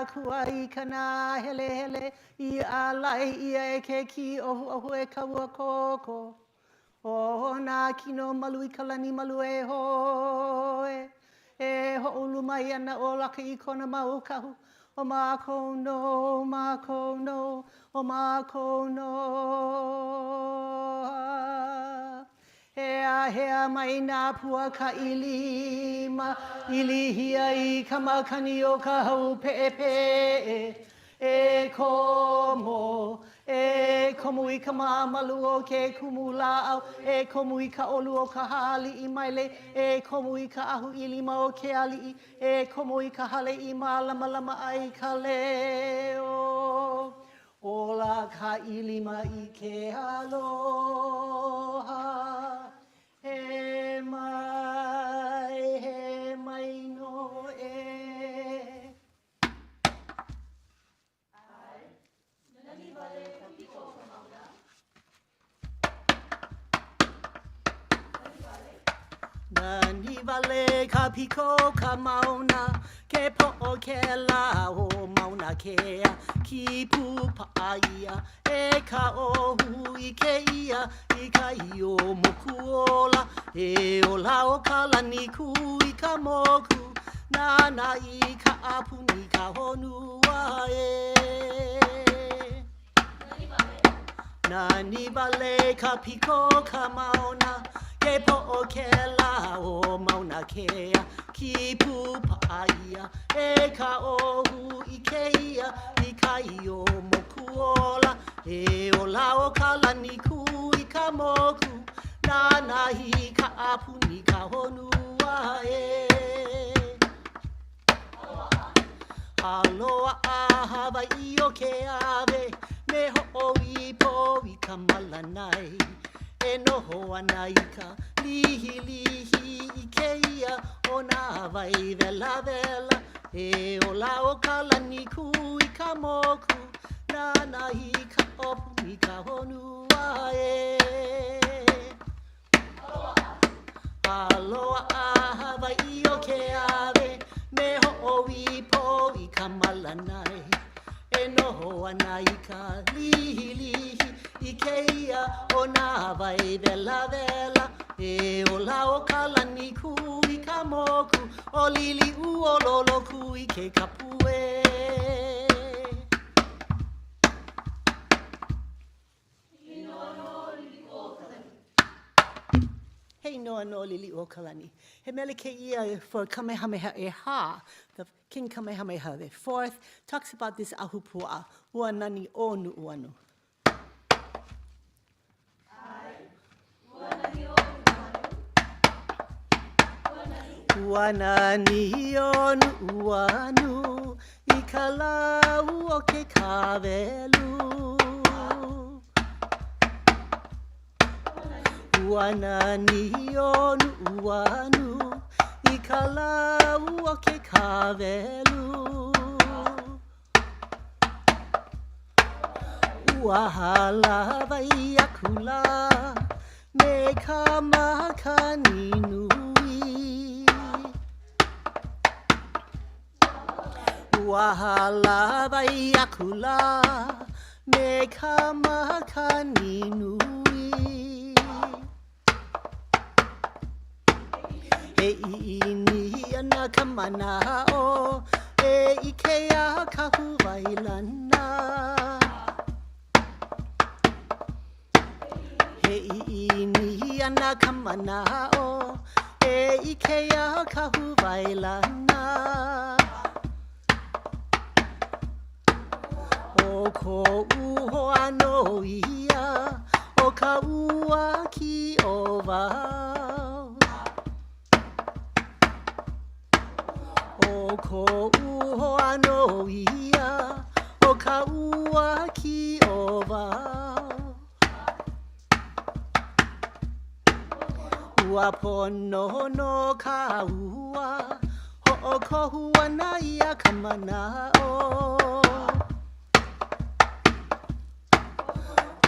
kuai kana hele hele I alai ia e ke ki ohu e kaua koko. O na kino malu I kalani malu e hoe. E ho'olu mai ana o laka I kona mau kahu. O mako no, o mako no. Hea mai nā pua ka ilima, ilihia I ka makani o ka hau pepe. E komo I ka mamalu o ke kumula'au. E komo I ka olu o ka hali I maile. E komo I ka ahu ilima o ke ali'i. E komo I ka hale I malama lama ai ka leo. Ola ka ilima I ke aloha. He mai no e. Nani vale ka piko ka mauna, ke po'o ke la o mauna kea, ki pupa ia, e ka ohu I ke ia, I ka io moku ola, e ola o ka lani ku I ka moku, nana I ka apuni ka honua e. Nani vale ka piko ka mauna, ke po'o ke la o mauna kea, ki pupa ia, e ka ohu I ke ia, I ka io moku ola, e ola o ka lani ku I ka moku, nana I ka apuni ka honua e. Aloha a Hawai'i o ke ave, me ho'oi po I ka malanai. E noho ana I ka lihi I ke ia o nā vai vela vela. E ola o ka lani ku I ka moku, nana I ka opu I ka honua e. Aloha a Hawai'i o ke ave, me ho'oi po I ka malanai. E noho ana I ka lihi I ke ia o nā vai vela vela. E ola o ka lani ku I ka moku, o lili u o lolo ku I ke kapue. Hei noa no lili o kalani. He mele ke ia for Kamehameha e ha, the King Kamehameha the fourth, talks about this ahupua, ua nani o nu'uanu. Ua nani o nu'uanu, I ka lau o ke kawelu. Ua nani o nu'uanu, I ka lau o ke kawelu. Ua hala vai akula, me ka makani nui. Ua hala vai akula, me ka makani nui. E ini ana ka mana'o, e ike a ka huwailana. E ini ana ka mana'o, e ike a ka huwailana. O ko uhoa no ia, o ka ua ki o wau. O ko uhoa no ia, o ka ua ki o wau. Ua pono no ka ua, ho'o kohu ana ia ka mana'o.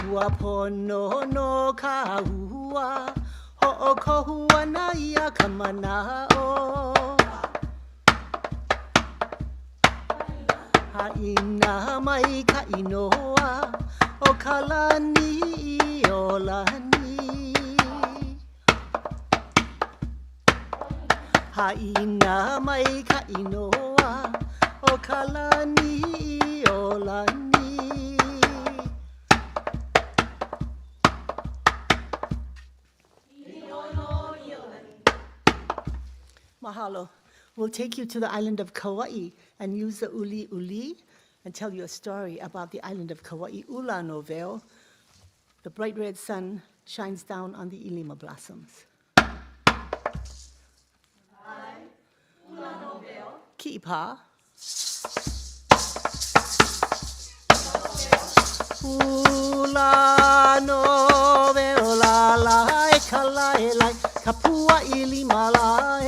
Ua pono no ka ua, ho'o kohu ana ia ka mana'o. Ha'ina mai ka inoa, o kalani I o lani. Ha'ina mai ka inoa, o kalani I o lani. Mahalo. We'll take you to the island of Kauai and use the uli uli and tell you a story about the island of Kauai. Ula no veo, the bright red sun shines down on the ilima blossoms. Ula no veo. Ki'ipa. Ula no veo la la e kala e lai kapua ilima la e.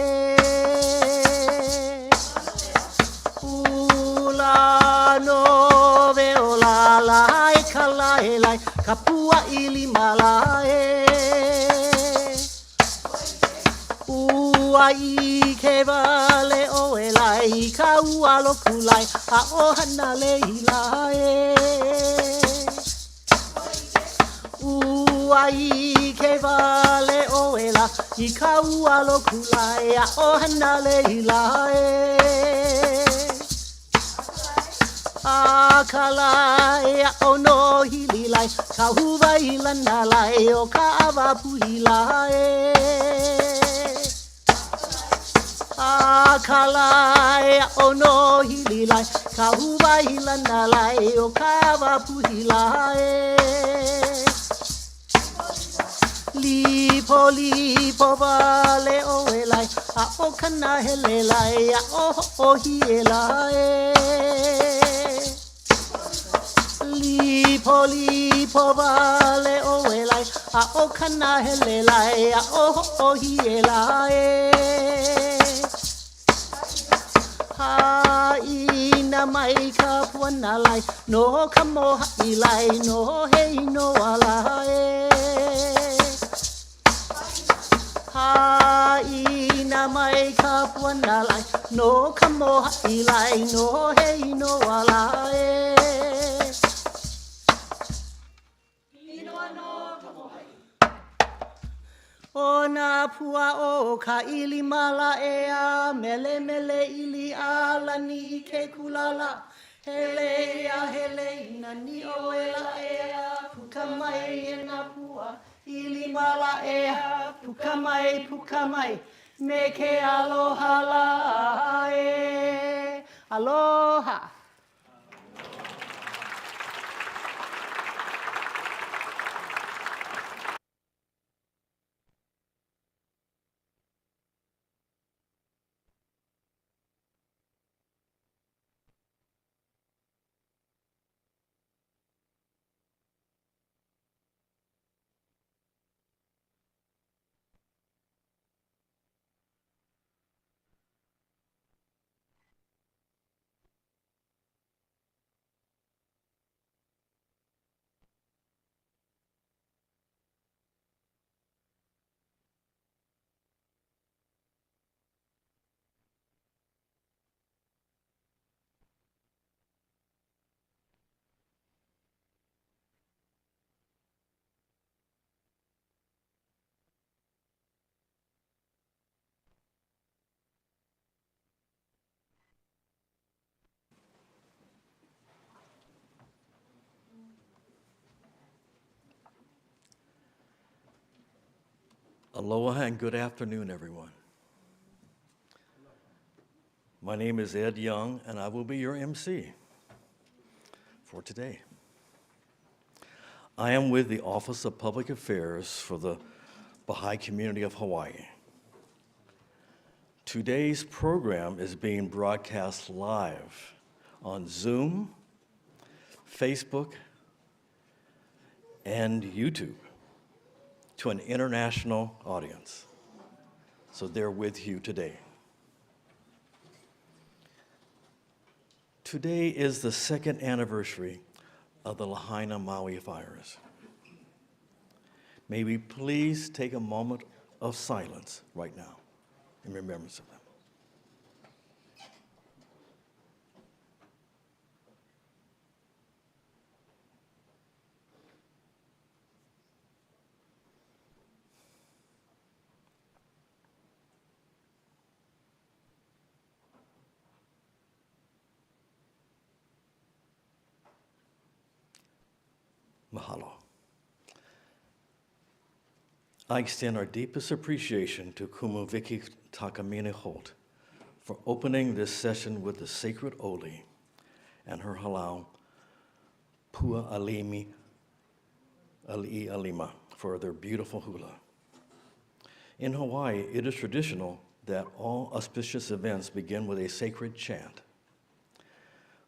Ula no veo la la e kala e lai kapua ilima la e. Ua I ke vale o e lai ka ua loku lai a ʻOhana leila e. Ua I ke vale o e la I ka ua loku lai a ʻOhana leila e. A kala e a ono hili lai ka huwa I lana lai o ka awa puhi lai. A kala e a ono hili lai ka huwa I lana lai o ka awa puhi lai. Lipo lipo vale o e lai a o kana hele lai a o hi e lai. Lipo lipo vale o e lai a o kana hele lai a o hi e lai. Ha'ina mai ka puana lai no ka moha I lai no hei no ala e. Ha'ina mai ka puana lai no ka moha I lai no hei no ala e. O nā pua o ka ili mala e a mele mele ili a lani I ke kulala. Hele a hele ina ni o e la e a puka mai e nā pua. Ili mala e a puka mai me ke aloha la e. Aloha. Aloha and good afternoon, everyone. My name is Ed Young, and I will be your MC for today. I am with the Office of Public Affairs for the Baha'i community of Hawaii. Today's program is being broadcast live on Zoom, Facebook, and YouTube to an international audience. So they're with you today. Today is the second anniversary of the Lahaina Maui fires. May we please take a moment of silence right now in remembrance of them. Mahalo. I extend our deepest appreciation to Kumuviki Takamine Holt for opening this session with the sacred Oli and her halau, Pua Alimi Ali'i Alima, for their beautiful hula. In Hawaii, it is traditional that all auspicious events begin with a sacred chant.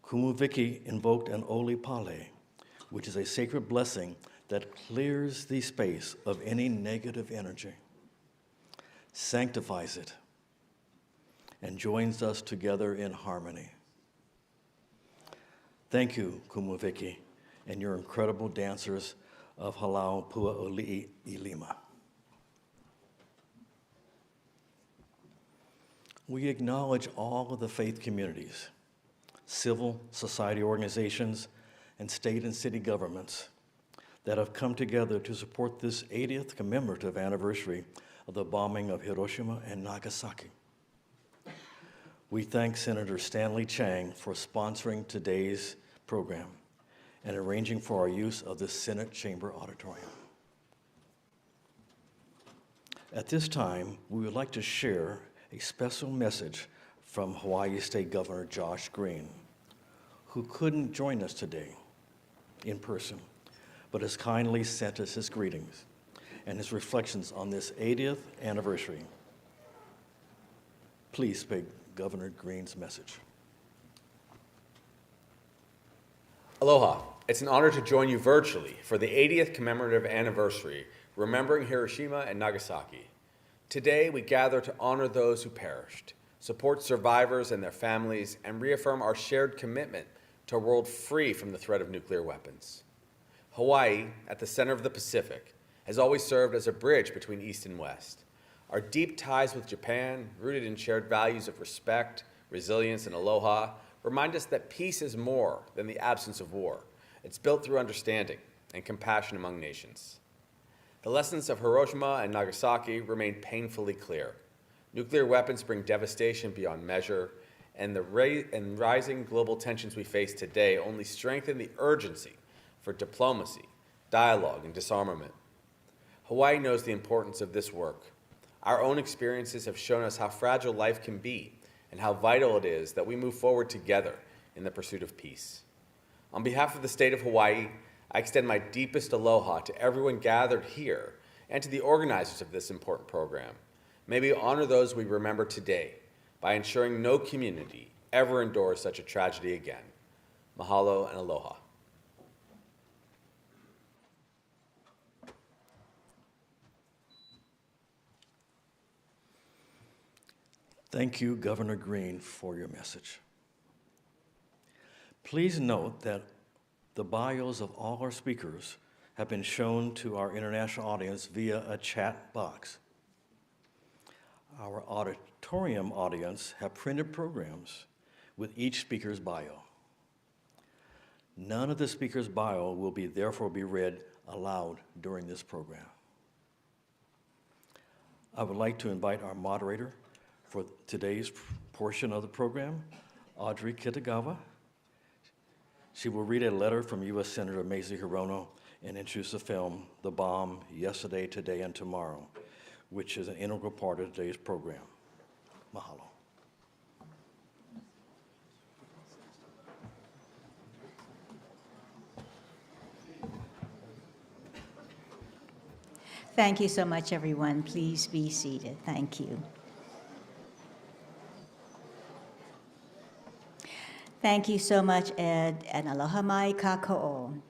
Kumuviki invoked an Oli Pale, which is a sacred blessing that clears the space of any negative energy, sanctifies it, and joins us together in harmony. Thank you, Kumuviki, and your incredible dancers of Halau Pua Oli'i Ilima. We acknowledge all of the faith communities, civil society organizations, and state and city governments that have come together to support this 80th commemorative anniversary of the bombing of Hiroshima and Nagasaki. We thank Senator Stanley Chang for sponsoring today's program and arranging for our use of the Senate Chamber Auditorium. At this time, we would like to share a special message from Hawaii State Governor Josh Green, who couldn't join us today in person, but has kindly sent us his greetings and his reflections on this 80th anniversary. Please speak Governor Green's message. Aloha. It's an honor to join you virtually for the 80th commemorative anniversary, remembering Hiroshima and Nagasaki. Today, we gather to honor those who perished, support survivors and their families, and reaffirm our shared commitment to a world free from the threat of nuclear weapons. Hawaii, at the center of the Pacific, has always served as a bridge between East and West. Our deep ties with Japan, rooted in shared values of respect, resilience, and aloha, remind us that peace is more than the absence of war. It's built through understanding and compassion among nations. The lessons of Hiroshima and Nagasaki remain painfully clear. Nuclear weapons bring devastation beyond measure, and the rising global tensions we face today only strengthen the urgency for diplomacy, dialogue, and disarmament. Hawaii knows the importance of this work. Our own experiences have shown us how fragile life can be and how vital it is that we move forward together in the pursuit of peace. On behalf of the state of Hawaii, I extend my deepest aloha to everyone gathered here and to the organizers of this important program. May we honor those we remember today by ensuring no community ever endures such a tragedy again. Mahalo and aloha. Thank you, Governor Green, for your message. Please note that the bios of all our speakers have been shown to our international audience via a chat box. Our auditorium audience have printed programs with each speaker's bio. None of the speaker's bio will therefore be read aloud during this program. I would like to invite our moderator for today's portion of the program, Audrey Kitagawa. She will read a letter from U.S. Senator Mazie Hirono and introduce the film, The Bomb, Yesterday, Today, and Tomorrow, which is an integral part of today's program. Mahalo. Thank you so much, everyone. Please be seated. Thank you. Thank you so much, Ed, and aloha mai kāko'o.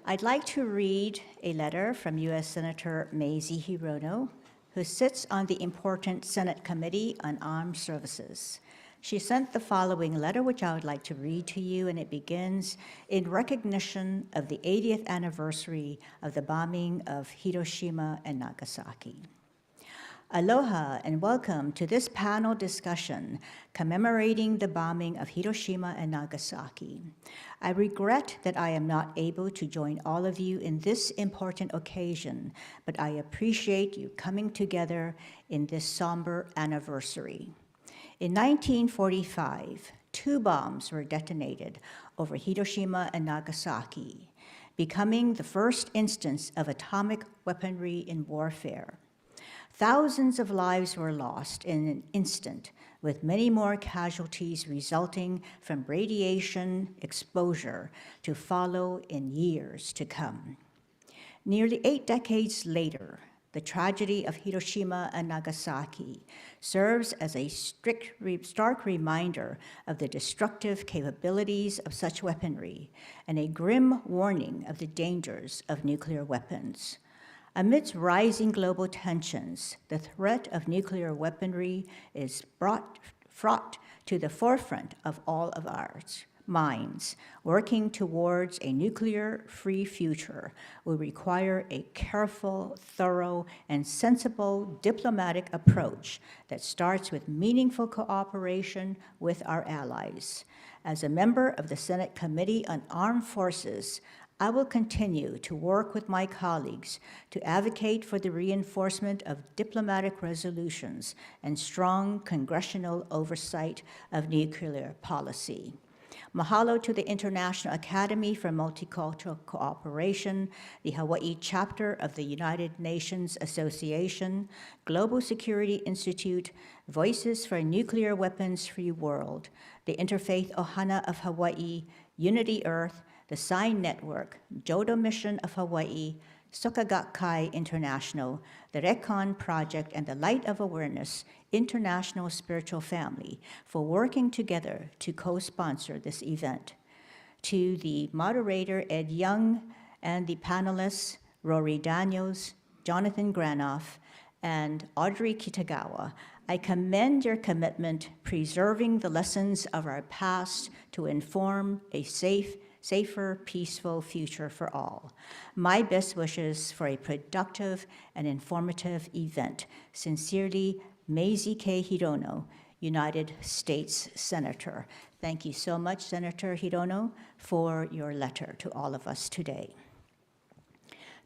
I'd like to read a letter from U.S. Senator Mazie Hirono, who sits on the important Senate Committee on Armed Services. She sent the following letter, which I would like to read to you, and it begins, in recognition of the 80th anniversary of the bombing of Hiroshima and Nagasaki. Aloha and welcome to this panel discussion commemorating the bombing of Hiroshima and Nagasaki. I regret that I am not able to join all of you in this important occasion, but I appreciate you coming together in this somber anniversary. In 1945, 2 bombs were detonated over Hiroshima and Nagasaki. becoming the first instance of atomic weaponry in warfare. Thousands of lives were lost in an instant, with many more casualties resulting from radiation exposure to follow in years to come. Nearly 8 decades later, the tragedy of Hiroshima and Nagasaki serves as a stark reminder of the destructive capabilities of such weaponry and a grim warning of the dangers of nuclear weapons. Amidst rising global tensions, the threat of nuclear weaponry is fraught to the forefront of all of our minds. Working towards a nuclear-free future will require a careful, thorough, and sensible diplomatic approach that starts with meaningful cooperation with our allies. As a member of the Senate Committee on Armed Forces, I will continue to work with my colleagues to advocate for the reinforcement of diplomatic resolutions and strong congressional oversight of nuclear policy. Mahalo to the International Academy for Multicultural Cooperation, the Hawaii chapter of the United Nations Association, Global Security Institute, Voices for a Nuclear Weapons-Free World, the Interfaith ʻOhana of Hawaii, Unity Earth, the SINE Network, Jodo Mission of Hawaii, Soka Gakkai International, the Renkon Project, and the Light of Awareness International Spiritual Family for working together to co-sponsor this event. To the moderator, Ed Young, and the panelists, Rorry Daniels, Jonathan Granoff, and Audrey Kitagawa, I commend your commitment preserving the lessons of our past to inform a safer, peaceful future for all. My best wishes for a productive and informative event. Sincerely, Mazie K. Hirono, United States Senator. Thank you so much, Senator Hirono, for your letter to all of us today.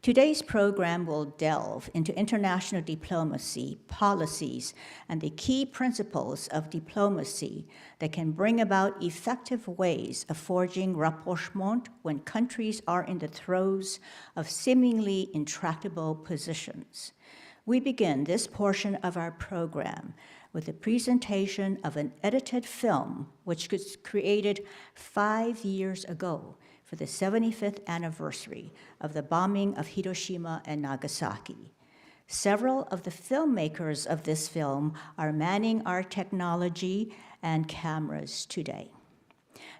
Today's program will delve into international diplomacy, policies, and the key principles of diplomacy that can bring about effective ways of forging rapprochement when countries are in the throes of seemingly intractable positions. We begin this portion of our program with a presentation of an edited film which was created 5 years ago for the 75th anniversary of the bombing of Hiroshima and Nagasaki. Several of the filmmakers of this film are manning our technology and cameras today.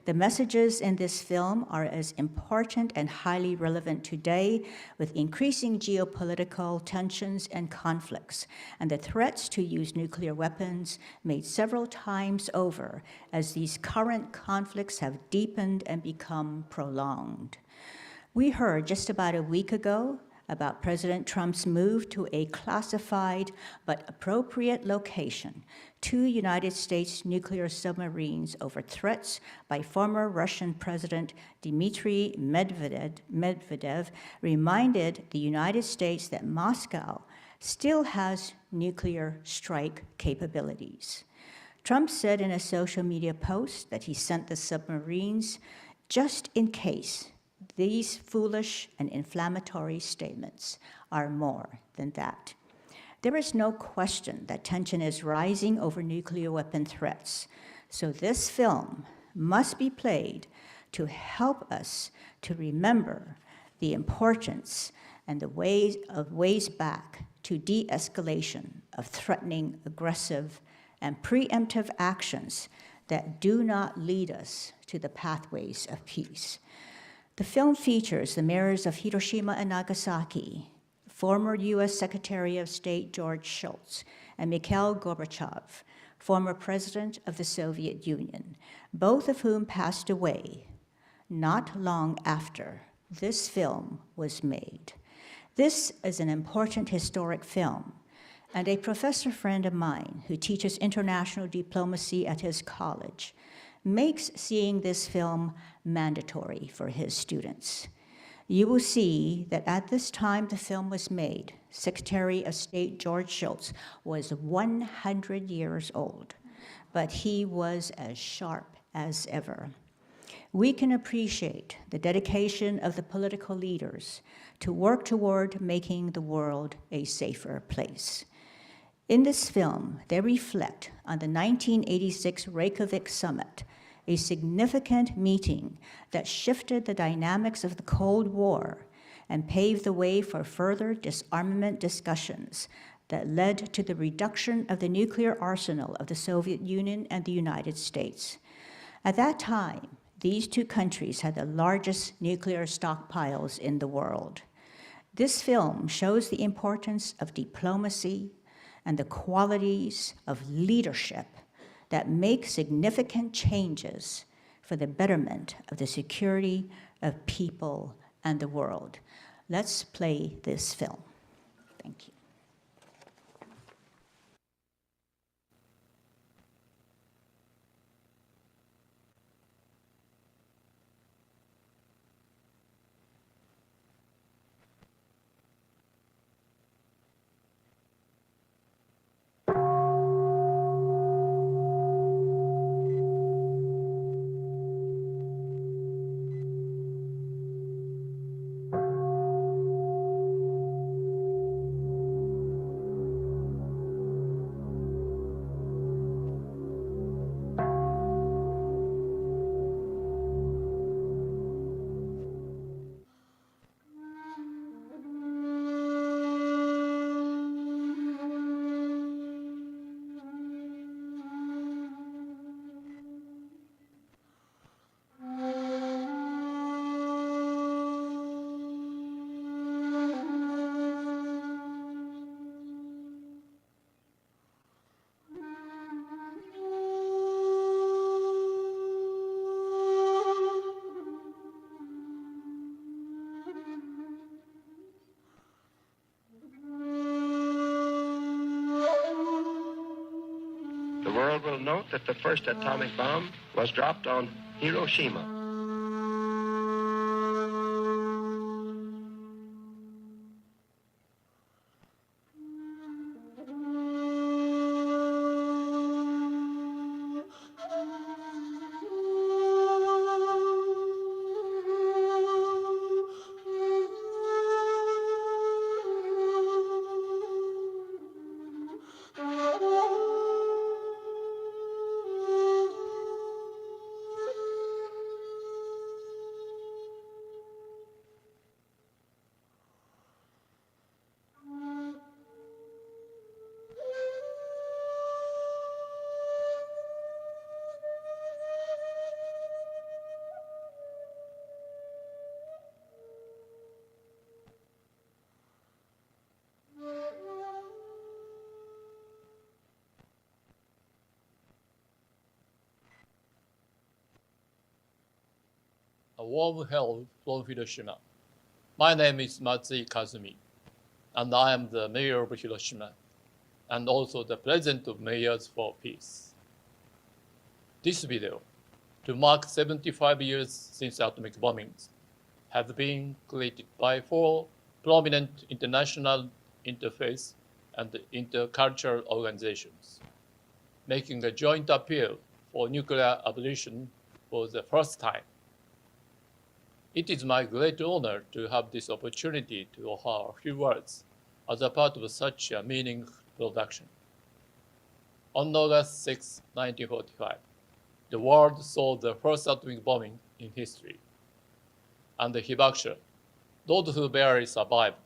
The messages in this film are as important and highly relevant today with increasing geopolitical tensions and conflicts, and the threats to use nuclear weapons made several times over as these current conflicts have deepened and become prolonged. We heard just about a week ago about President Trump's move to a classified but appropriate location, 2 United States nuclear submarines over threats by former Russian President Dmitry Medvedev reminded the United States that Moscow still has nuclear strike capabilities. Trump said in a social media post that he sent the submarines just in case. These foolish and inflammatory statements are more than that. There is no question that tension is rising over nuclear weapon threats, so this film must be played to help us to remember the importance and the ways back to de-escalation of threatening, aggressive, and preemptive actions that do not lead us to the pathways of peace. The film features the mayors of Hiroshima and Nagasaki, former U.S. Secretary of State George Shultz, and Mikhail Gorbachev, former president of the Soviet Union, both of whom passed away not long after this film was made. This is an important historic film, and a professor friend of mine who teaches international diplomacy at his college makes seeing this film mandatory for his students. You will see that at this time the film was made, Secretary of State George Shultz was 100 years old, but he was as sharp as ever. we can appreciate the dedication of the political leaders to work toward making the world a safer place. In this film, they reflect on the 1986 Reykjavik Summit, a significant meeting that shifted the dynamics of the Cold War and paved the way for further disarmament discussions that led to the reduction of the nuclear arsenal of the Soviet Union and the United States. At that time, these two countries had the largest nuclear stockpiles in the world. This film shows the importance of diplomacy and the qualities of leadership that make significant changes for the betterment of the security of people and the world. Let's play this film. Thank you. The world will note that the first atomic bomb was dropped on Hiroshima. A warm hello from Hiroshima. My name is Mazie Kazumi, and I am the mayor of Hiroshima, and also the president of Mayors for Peace. This video, to mark 75 years since atomic bombings, has been created by 4 prominent international interfaith and intercultural organizations, making a joint appeal for nuclear abolition for the first time. It is my great honor to have this opportunity to offer a few words as a part of such a meaningful production. On August 6, 1945, the world saw the first atomic bombing in history. And the hibakusha, those who barely survived,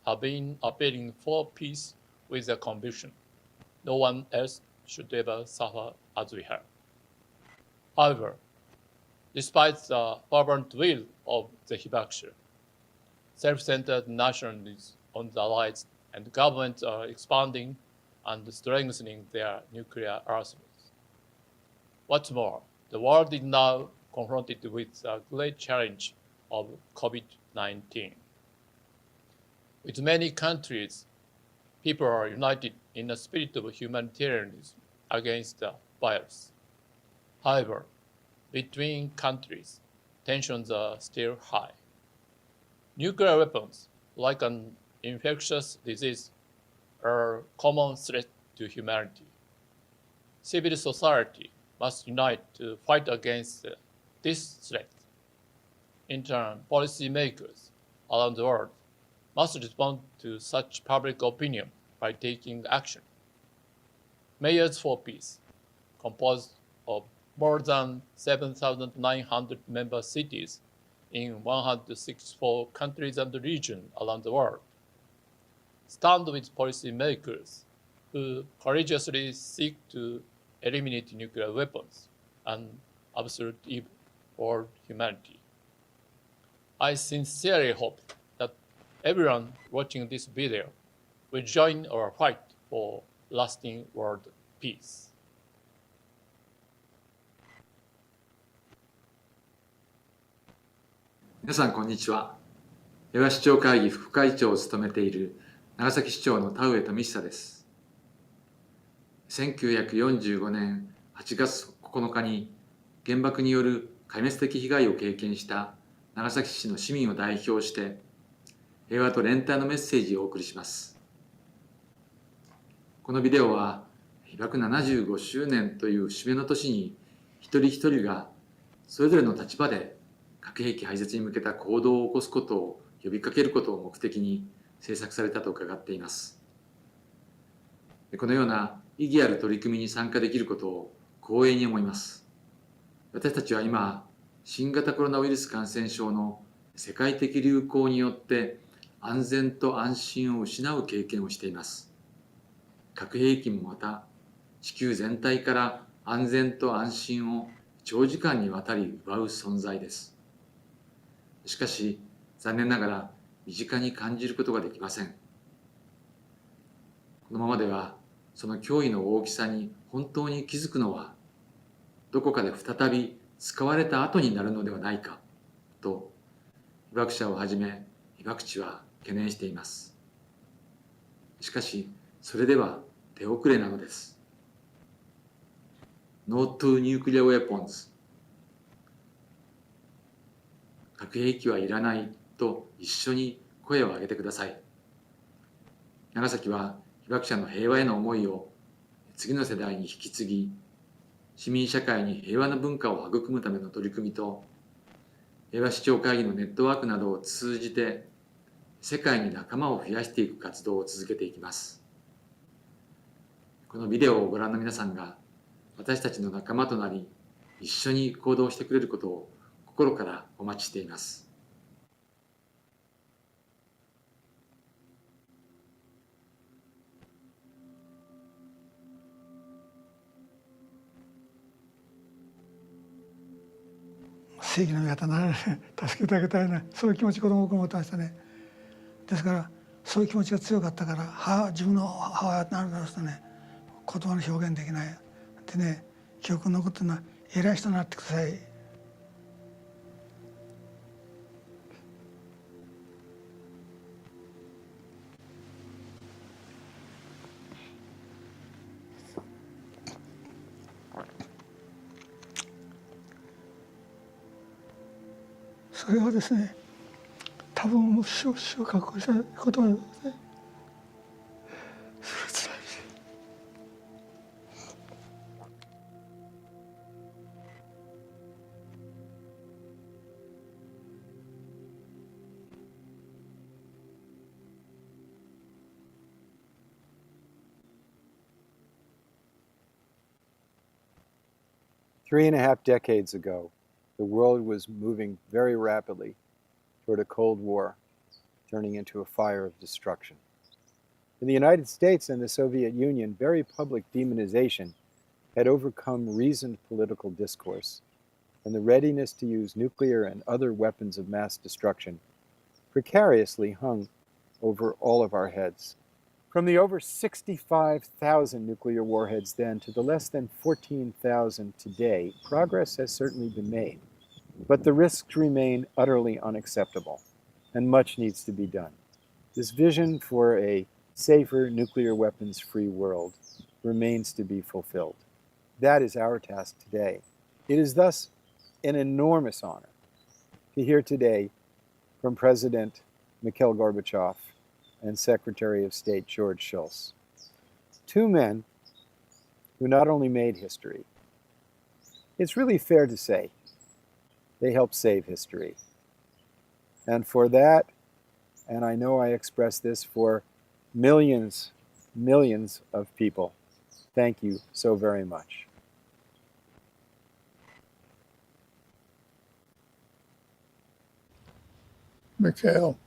have been appealing for peace with a conviction no one else should ever suffer as we have. However, despite the fervent will of the hibakusha, self-centered nationalism on the rise and governments are expanding and strengthening their nuclear arsenals. What's more, the world is now confronted with the great challenge of COVID-19. With many countries, people are united in a spirit of humanitarianism against the virus. However, between countries, tensions are still high. Nuclear weapons, like an infectious disease, are a common threat to humanity. Civil society must unite to fight against this threat. In turn, policymakers around the world must respond to such public opinion by taking action. Mayors for Peace, composed of more than 7,900 member cities in 164 countries and regions around the world, stand with policymakers who courageously seek to eliminate nuclear weapons and absolute evil for humanity. I sincerely hope that everyone watching this video will join our fight for lasting world peace. 皆さんこんにちは。平和市長会議副会長を務めている長崎市長の田上富久です。1945年8月9日に原爆による壊滅的被害を経験した長崎市の市民を代表して平和と連帯のメッセージをお送りします。このビデオは被爆75周年という節目の年に一人一人がそれぞれの立場で核兵器廃絶に向けた行動を起こすことを呼びかけることを目的に制作されたと伺っています。このような意義ある取り組みに参加できることを光栄に思います。私たちは今、新型コロナウイルス感染症の世界的流行によって安全と安心を失う経験をしています。核兵器もまた地球全体から安全と安心を長時間にわたり奪う存在です。しかし、残念ながら身近に感じることができません。このままでは、その脅威の大きさに本当に気づくのは、どこかで再び使われた後になるのではないか、と、被爆者をはじめ被爆地は懸念しています。しかし、それでは手遅れなのです。No to nuclear weapons。核兵器はいらないと一緒に声を上げてください。長崎は被爆者の平和への思いを次の世代に引き継ぎ、市民社会に平和な文化を育むための取り組みと、平和市長会議のネットワークなどを通じて、世界に仲間を増やしていく活動を続けていきます。このビデオをご覧の皆さんが、私たちの仲間となり、一緒に行動してくれることを心からお待ちしています。正義の味方になられ助けていただきたいな、そういう気持ち子供の頃持ってましたね。ですからそういう気持ちが強かったから自分の母親になるだろうとね、言葉の表現できないでね、記憶に残ってるのは偉い人になってください。それはですね、多分もう死を覚悟した言葉ですね。それ辛いし。3.5 decades ago, the world was moving very rapidly toward a Cold War, turning into a fire of destruction. In the United States and the Soviet Union, very public demonization had overcome reasoned political discourse, and the readiness to use nuclear and other weapons of mass destruction precariously hung over all of our heads. From the over 65,000 nuclear warheads then to the less than 14,000 today, progress has certainly been made. But the risks remain utterly unacceptable, and much needs to be done. This vision for a safer, nuclear weapons-free world remains to be fulfilled. That is our task today. It is thus an enormous honor to hear today from President Mikhail Gorbachev and Secretary of State George Shultz, two men who not only made history, it's really fair to say they helped save history. And for that, and I know I express this for millions of people, thank you so very much. Mikhail,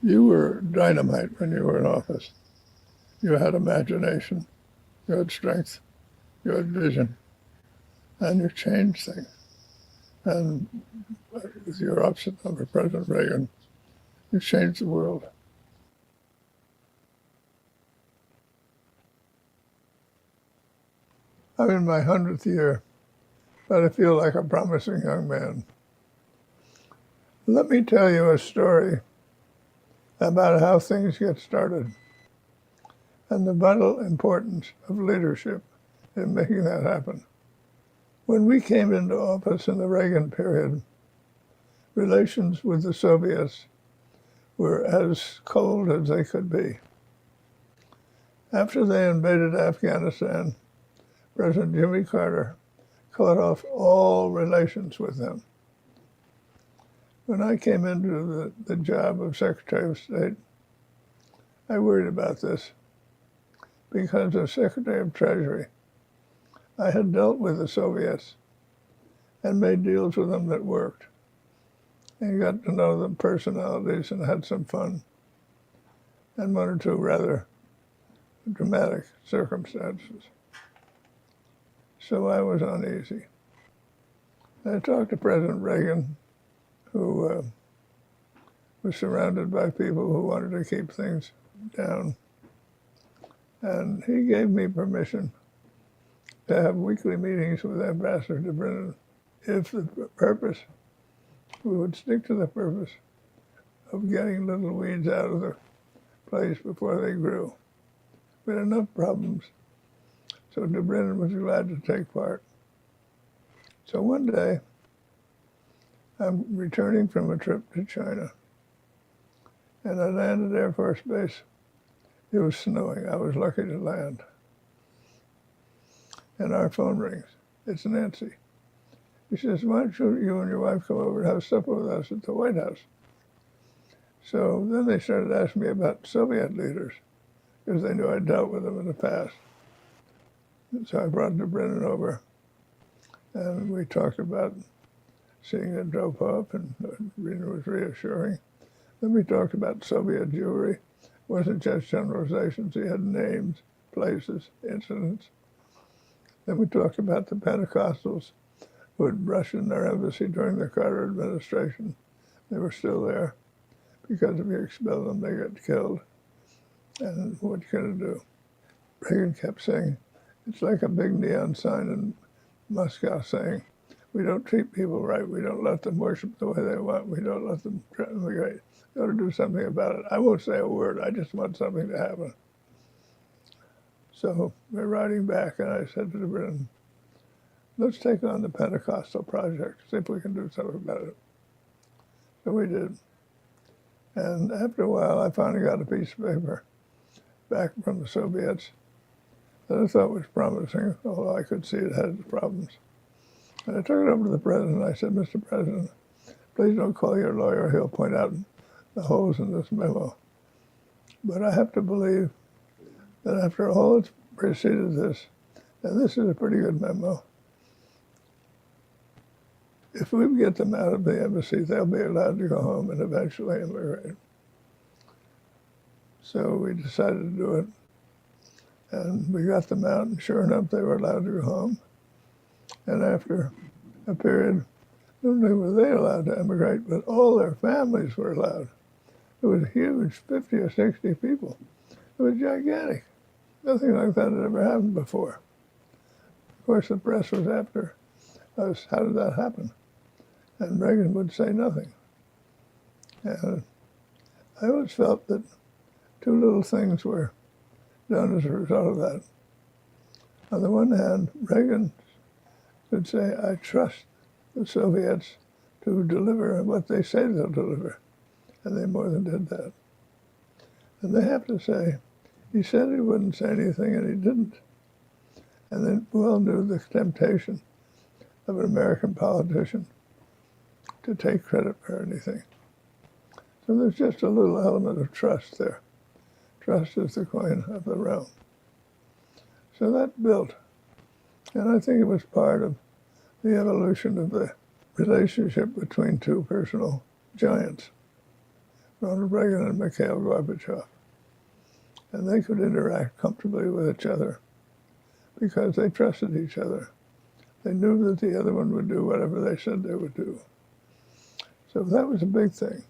you were dynamite when you were in office. You had imagination, you had strength, you had vision, and you changed things. And with your option under President Reagan, you changed the world. I'm in my 100th year, but I feel like a promising young man. Let me tell you a story about how things get started and the vital importance of leadership in making that happen. When we came into office in the Reagan period, relations with the Soviets were as cold as they could be. After they invaded Afghanistan, President Jimmy Carter cut off all relations with them. When I came into the job of Secretary of State, I worried about this because as Secretary of Treasury, I had dealt with the Soviets and made deals with them that worked and got to know the personalities and had some fun and one or two rather dramatic circumstances. So I was uneasy. I talked to President Reagan, who was surrounded by people who wanted to keep things down. And he gave me permission to have weekly meetings with Ambassador Dobrynin if the purpose, we would stick to the purpose of getting little weeds out of the place before they grew. We had enough problems, so Dobrynin was glad to take part. So one day, I'm returning from a trip to China, and I landed at Air Force Base. It was snowing. I was lucky to land. And our phone rings. It's Nancy. She says, why don't you and your wife come over and have supper with us at the White House? So then they started asking me about Soviet leaders, because they knew I dealt with them in the past. And so I brought Dobrynin over, and we talked about seeing it drove up, and Rena was reassuring. Then we talked about Soviet Jewry. It wasn't just generalizations. He had names, places, incidents. Then we talked about the Pentecostals who had rushed in their embassy during the Carter administration. They were still there because if you expel them, they get killed. And what can it do? Reagan kept saying, it's like a big neon sign in Moscow saying, we don't treat people right. We don't let them worship the way they want. We don't let them immigrate. You ought to do something about it. I won't say a word. I just want something to happen. So we're riding back, and I said to Dobrynin, let's take on the Pentecostal project, see if we can do something about it. So we did. And after a while, I finally got a piece of paper back from the Soviets that I thought was promising, although I could see it had its problems. And I took it over to the president. I said, Mr. President, please don't call your lawyer. He'll point out the holes in this memo. But I have to believe that after all that's preceded this, and this is a pretty good memo, if we get them out of the embassy, they'll be allowed to go home and eventually immigrate. So we decided to do it. And we got them out, and sure enough, they were allowed to go home. And after a period, not only were they allowed to emigrate, but all their families were allowed. It was huge, 50 or 60 people. It was gigantic. Nothing like that had ever happened before. Of course, the press was after us. How did that happen? And Reagan would say nothing. And I always felt that two little things were done as a result of that. On the one hand, Reagan could say, I trust the Soviets to deliver what they say they'll deliver. And they more than did that. And they have to say, he said he wouldn't say anything, and he didn't. And then we all knew the temptation of an American politician to take credit for anything. So there's just a little element of trust there. Trust is the coin of the realm. So that built, and I think it was part of the evolution of the relationship between two personal giants, Ronald Reagan and Mikhail Gorbachev. And they could interact comfortably with each other because they trusted each other. They knew that the other one would do whatever they said they would do. So that was a big thing.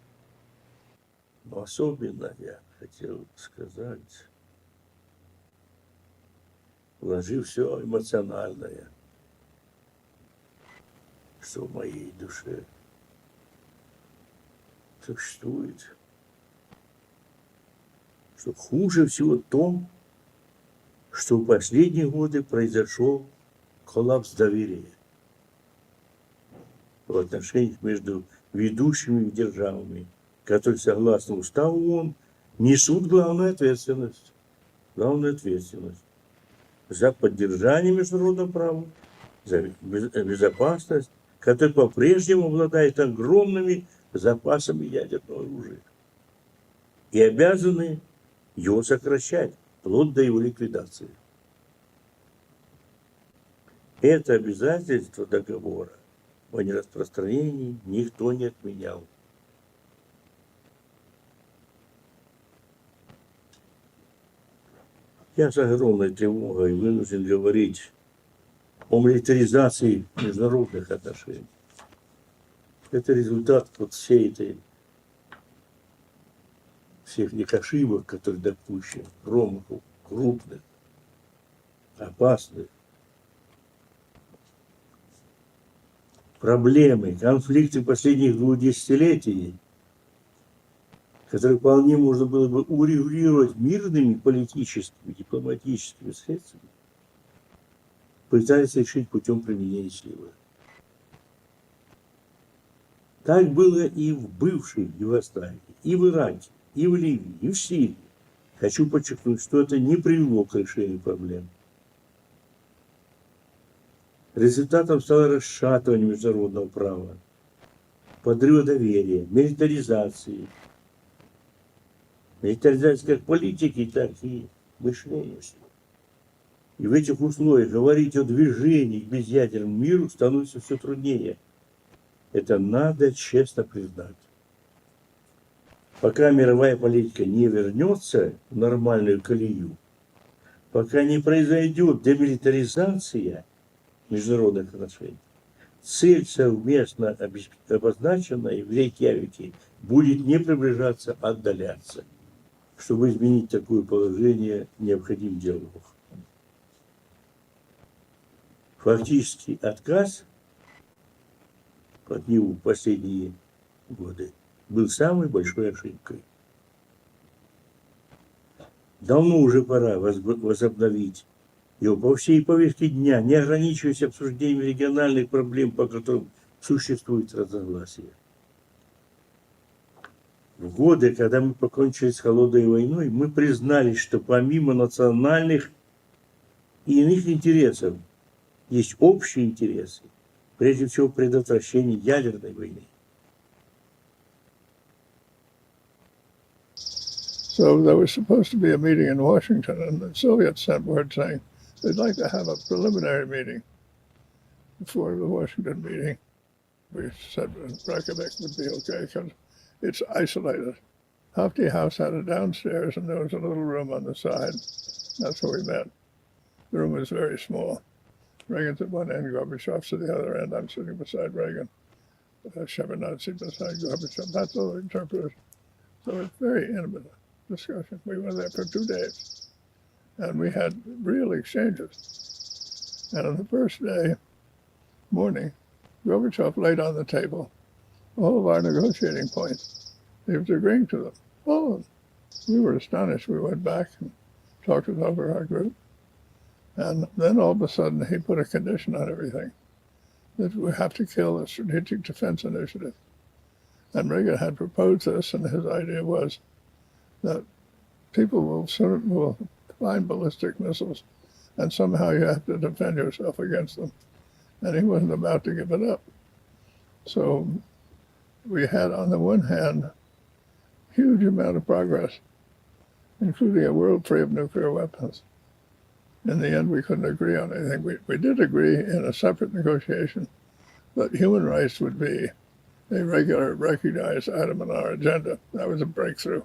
Но особенно я хотел сказать, вложив все эмоциональное, что в моей душе существует, что хуже всего в том, что в последние годы произошел коллапс доверия в отношениях между ведущими державами, которые, согласно Уставу ООН, несут главную ответственность за поддержание международного права, за безопасность, который по-прежнему обладает огромными запасами ядерного оружия и обязаны его сокращать, вплоть до его ликвидации. Это обязательство договора о нераспространении никто не отменял. Я с огромной тревогой вынужден говорить о милитаризации международных отношений. Это результат вот всех этих ошибок, которые допущены, промахов, крупных, опасных. Проблемы, конфликты последних 2 десятилетий, которые вполне можно было бы урегулировать мирными политическими, дипломатическими средствами, пытались решить путем применения силы. Так было и в бывшей Югославии, и в Ираке, и в Ливии, и в Сирии. Хочу подчеркнуть, что это не привело к решению проблем. Результатом стало расшатывание международного права, подрыв доверия, милитаризации. Милитаризация как политики, так и мышления. И в этих условиях говорить о движении к безъядерному миру становится все труднее. Это надо честно признать. Пока мировая политика не вернется в нормальную колею, пока не произойдет демилитаризация международных отношений, цель, совместно обозначенная в Рейкьявике, будет не приближаться, а отдаляться. Чтобы изменить такое положение, необходим диалог. Фактический отказ от него в последние годы был самой большой ошибкой. Давно уже пора возобновить его по всей повестке дня, не ограничиваясь обсуждением региональных проблем, по которым существует разногласие. В годы, когда мы покончили с холодной войной, мы признали, что помимо национальных и иных интересов есть общие интересы, прежде всего предотвращение ядерной войны. So there was supposed to be a meeting in Washington, and the Soviets sent word saying they'd like to have a preliminary meeting before the Washington meeting. We said Reykjavik would be okay because it's isolated. Hofty House had a downstairs, and there was a little room on the side. That's where we met. The room was very small. Reagan's at one end, Gorbachev's at the other end. I'm sitting beside Reagan. Shevardnadze beside Gorbachev. That's all the interpreters. So it's very intimate discussion. We were there for 2 days, and we had real exchanges. And on the first day, morning, Gorbachev laid on the table all of our negotiating points. He was agreeing to them, all of them. We were astonished. We went back and talked it over our group. And then all of a sudden, he put a condition on everything, that we have to kill the Strategic Defense Initiative. And Reagan had proposed this, and his idea was that people will find ballistic missiles, and somehow you have to defend yourself against them. And he wasn't about to give it up. So we had, on the one hand, huge amount of progress, including a world free of nuclear weapons. In the end, we couldn't agree on anything. We did agree in a separate negotiation that human rights would be a regular recognized item on our agenda. That was a breakthrough,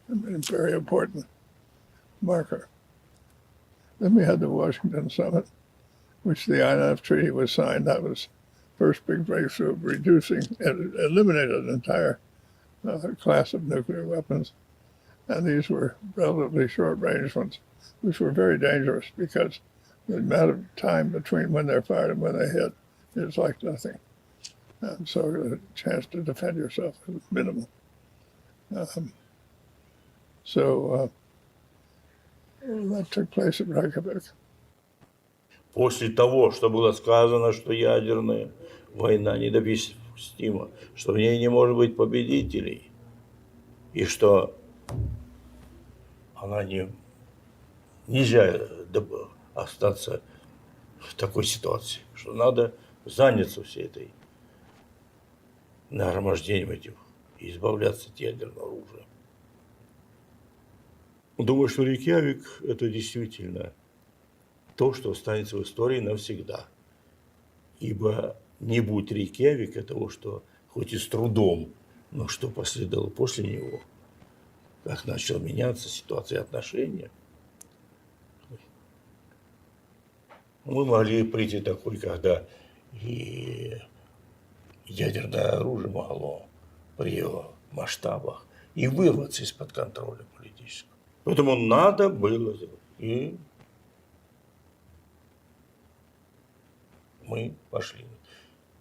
a very important marker. Then we had the Washington Summit, which the INF Treaty was signed. That was first big breakthrough of reducing and eliminated an entire class of nuclear weapons. And these were relatively short-range ones, which were very dangerous because the amount of time between when they're fired and when they hit is like nothing. And so the chance to defend yourself is minimal. That took place at Reykjavik. После того, что было сказано, что ядерная война недопустима, что в ней не может быть победителей, и что она нельзя остаться в такой ситуации, что надо заняться всей этой нагромождением этих и избавляться от ядерного оружия. Думаю, что Рейкьявик – это действительно то, что останется в истории навсегда. Ибо не будь Рейкьявика того, что хоть и с трудом, но что последовало после него, как начала меняться ситуация и отношения, мы могли прийти такой, когда и ядерное оружие могло при его масштабах и вырваться из-под контроля политического. Поэтому надо было сделать. И мы пошли.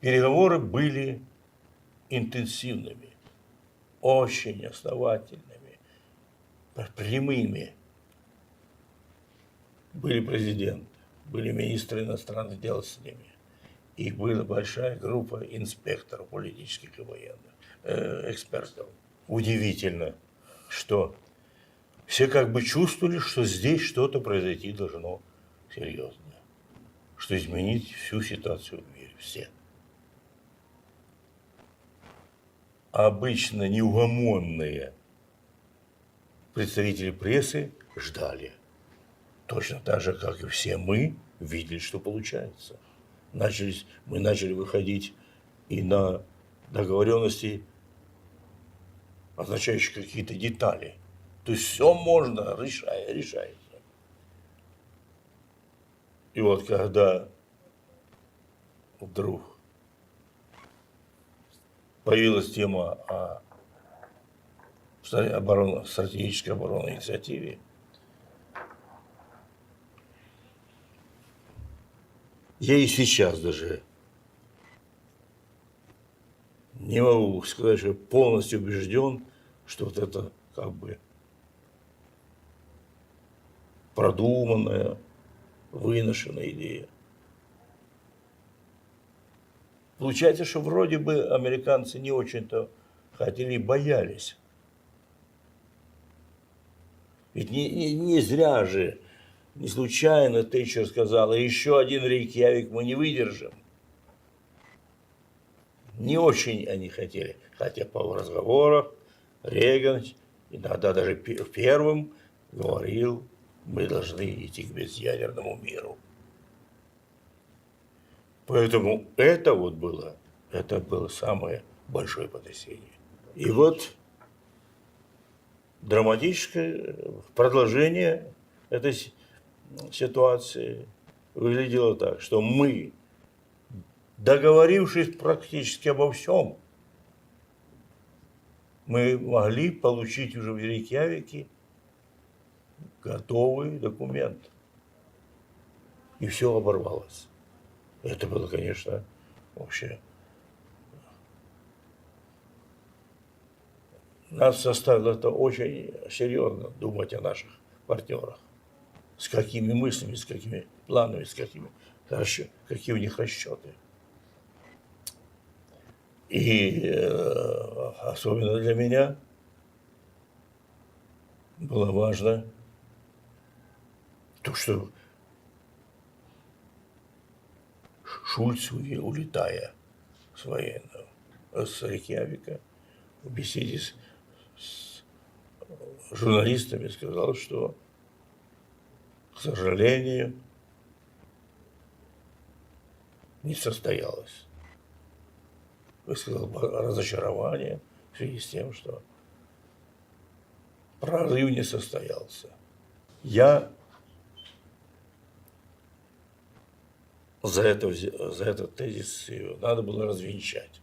Переговоры были интенсивными, очень основательными, прямыми. Были президенты, были министры иностранных дел с ними. И была большая группа инспекторов, политических и военных, экспертов. Удивительно, что все как бы чувствовали, что здесь что-то произойти должно серьезное, что изменить всю ситуацию в мире, все. Обычно неугомонные представители прессы ждали. Точно так же, как и все мы, видели, что получается. Мы начали выходить и на договоренности, означающие какие-то детали. То есть все можно, решается. И вот когда вдруг появилась тема о стратегической оборонной инициативе, я и сейчас даже не могу сказать, что я полностью убежден, что вот это как бы продуманная, выношенная идея. Получается, что вроде бы американцы не очень-то хотели, боялись. Ведь не зря же, не случайно Тэтчер сказала, еще один Рейкьявик мы не выдержим. Не очень они хотели, хотя по разговорах Рейган иногда даже первым говорил, мы должны идти к безъядерному миру. Поэтому это было самое большое потрясение. И вот драматическое продолжение этой ситуации выглядело так, что мы, договорившись практически обо всем, мы могли получить уже в Рейкьявике готовый документ. И все оборвалось. Это было, конечно, вообще. Нас заставило это очень серьезно думать о наших партнерах. С какими мыслями, с какими планами, какие у них расчеты. И особенно для меня было важно то, что Шульц, улетая с Рейкьявика, в беседе с журналистами, сказал, что, к сожалению, не состоялось. Высказал разочарование в связи с тем, что прорыв не состоялся. Я за этот тезис надо было развенчать.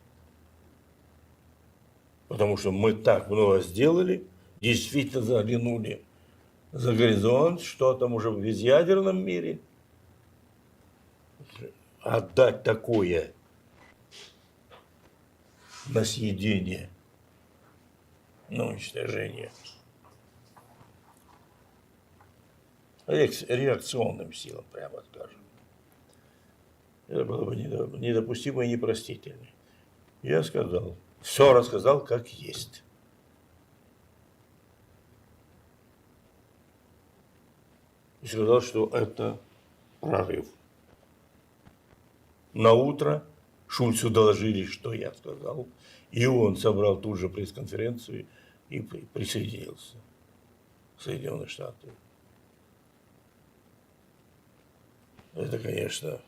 Потому что мы так много сделали, действительно заглянули за горизонт, что там уже в безъядерном мире. Отдать такое на съедение, на уничтожение реакционным силам, прямо скажем. Это было бы недопустимо и непростительно. Я сказал, все рассказал как есть. И сказал, что это прорыв. На утро Шульцу доложили, что я сказал, и он собрал тут же пресс-конференцию и присоединился к Соединенных Штатах. Это, конечно,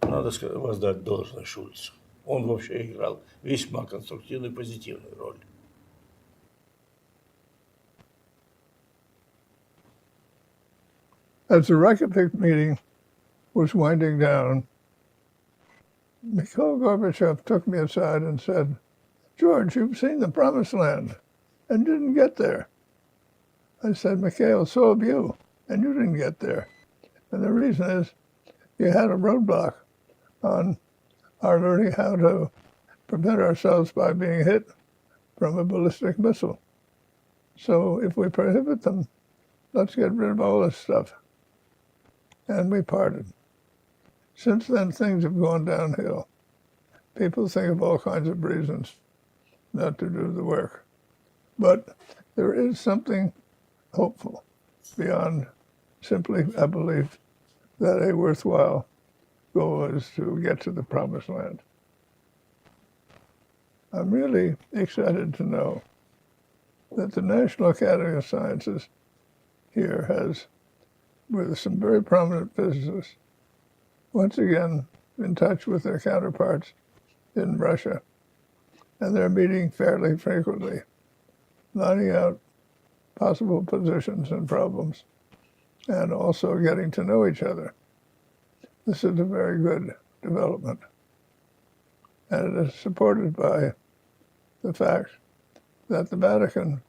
надо воздать должное Шульцу. Он вообще играл весьма конструктивную, позитивную роль. As the Reykjavik meeting was winding down, Mikhail Gorbachev took me aside and said, "George, you've seen the Promised Land and didn't get there." I said, "Mikhail, so have you, and you didn't get there. And the reason is you had a roadblock on our learning how to prevent ourselves by being hit from a ballistic missile. So if we prohibit them, let's get rid of all this stuff." And we parted. Since then, things have gone downhill. People think of all kinds of reasons not to do the work. But there is something hopeful beyond simply a belief that a worthwhile goal is to get to the Promised Land. I'm really excited to know that the National Academy of Sciences here has, with some very prominent physicists, once again in touch with their counterparts in Russia. And they're meeting fairly frequently, lining out possible positions and problems, and also getting to know each other. This is a very good development. And it is supported by the fact that the Vatican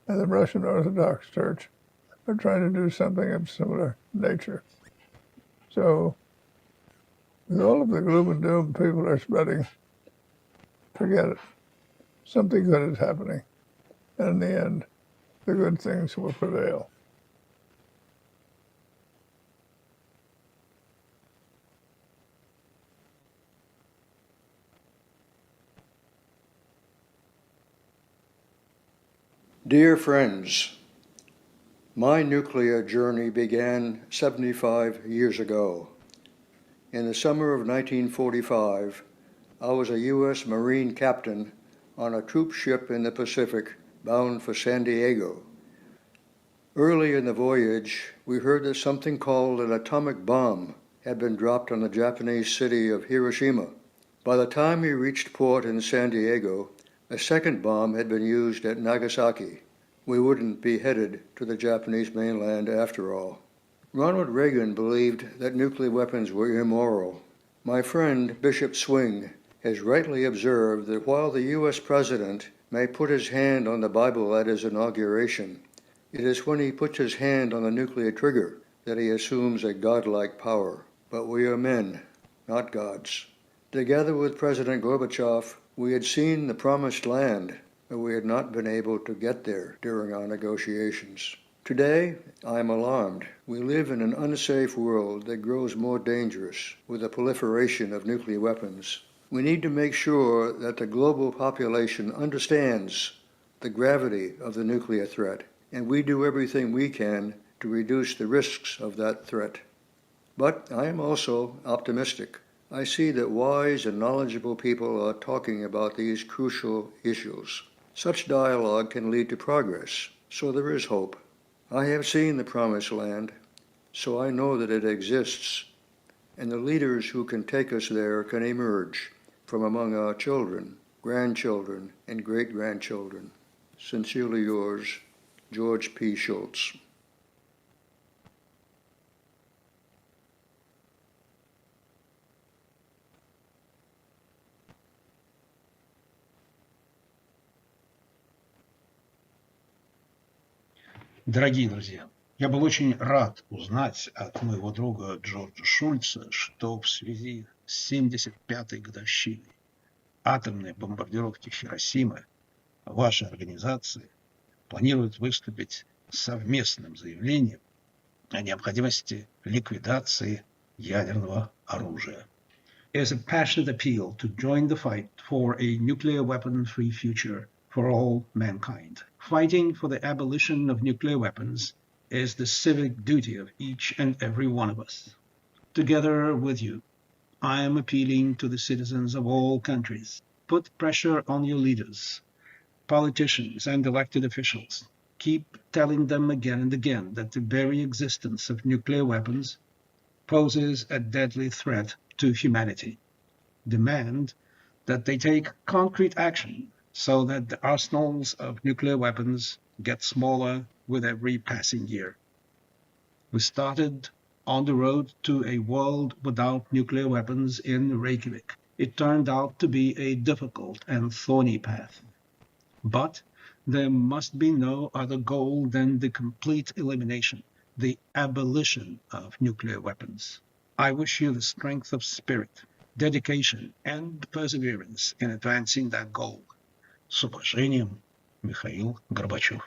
and the Russian Orthodox Church are trying to do something of similar nature. So, with all of the gloom and doom people are spreading, forget it. Something good is happening. And in the end, the good things will prevail. Dear friends, my nuclear journey began 75 years ago. In the summer of 1945, I was a U.S. Marine captain on a troop ship in the Pacific bound for San Diego. Early in the voyage, we heard that something called an atomic bomb had been dropped on the Japanese city of Hiroshima. By the time we reached port in San Diego, a second bomb had been used at Nagasaki. We wouldn't be headed to the Japanese mainland after all. Ronald Reagan believed that nuclear weapons were immoral. My friend Bishop Swing has rightly observed that while the U.S. President may put his hand on the Bible at his inauguration, it is when he puts his hand on the nuclear trigger that he assumes a godlike power. But we are men, not gods. Together with President Gorbachev, we had seen the Promised Land, but we had not been able to get there during our negotiations. Today, I am alarmed. We live in an unsafe world that grows more dangerous with the proliferation of nuclear weapons. We need to make sure that the global population understands the gravity of the nuclear threat, and we do everything we can to reduce the risks of that threat. But I am also optimistic. I see that wise and knowledgeable people are talking about these crucial issues. Such dialogue can lead to progress, so there is hope. I have seen the Promised Land, so I know that it exists, and the leaders who can take us there can emerge from among our children, grandchildren, and great-grandchildren. Sincerely yours, George P. Schultz. Дорогие друзья, я был очень рад узнать от моего друга Джорджа Шульца, что в связи с 75-й годовщиной атомной бомбардировки Хиросимы ваша организация планирует выступить с совместным заявлением о необходимости ликвидации ядерного оружия. It is a passionate appeal to join the fight for a nuclear weapon-free future for all mankind. Fighting for the abolition of nuclear weapons is the civic duty of each and every one of us. Together with you, I am appealing to the citizens of all countries. Put pressure on your leaders, politicians, and elected officials. Keep telling them again and again that the very existence of nuclear weapons poses a deadly threat to humanity. Demand that they take concrete action so that the arsenals of nuclear weapons get smaller with every passing year. We started on the road to a world without nuclear weapons in Reykjavik. It turned out to be a difficult and thorny path. But there must be no other goal than the complete elimination, the abolition of nuclear weapons. I wish you the strength of spirit, dedication, and perseverance in advancing that goal. С уважением, Михаил Горбачев.